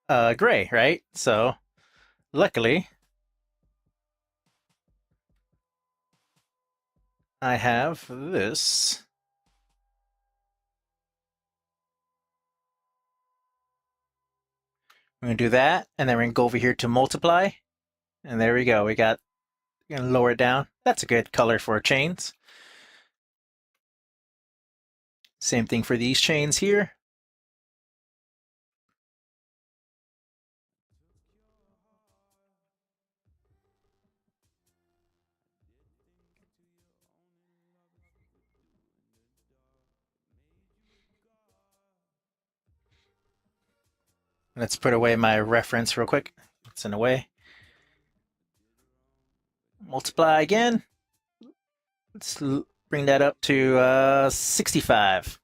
gray, right? So luckily, I have this. We're gonna do that, and then we're gonna go over here to multiply, and there we go. We got. We're gonna lower it down. That's a good color for chains. Same thing for these chains here. Let's put away my reference real quick. It's in a way. Multiply again. Let's bring that up to 65.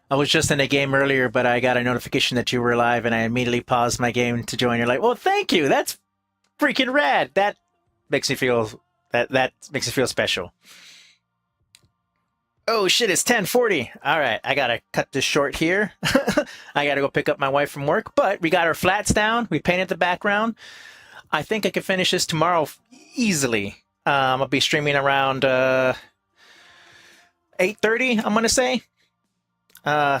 I was just in a game earlier, but I got a notification that you were live, and I immediately paused my game to join. You're like, "Well, thank you. That's freaking rad." That makes me feel that makes me feel special. Oh shit! It's 10:40. All right, I gotta cut this short here. I gotta go pick up my wife from work. But we got our flats down. We painted the background. I think I can finish this tomorrow easily. I'll be streaming around 8:30. I'm gonna say. Uh,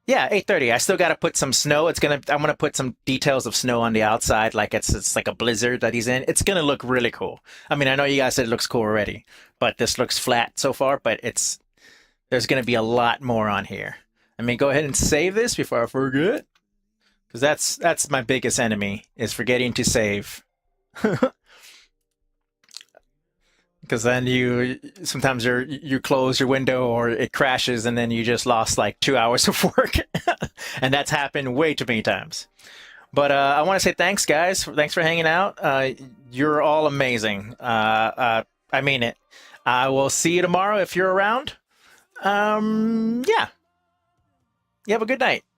yeah, 8:30. I still got to put some snow. I'm gonna put some details of snow on the outside, like it's like a blizzard that he's in. It's gonna look really cool. I mean, I know you guys said it looks cool already, but this looks flat so far. But there's gonna be a lot more on here. I mean, go ahead and save this before I forget, because that's my biggest enemy is forgetting to save. Because then you sometimes you close your window or it crashes and then you just lost like 2 hours of work, and that's happened way too many times. But I want to say thanks, guys. Thanks for hanging out. You're all amazing. I mean it. I will see you tomorrow if you're around. Yeah. You have a good night. And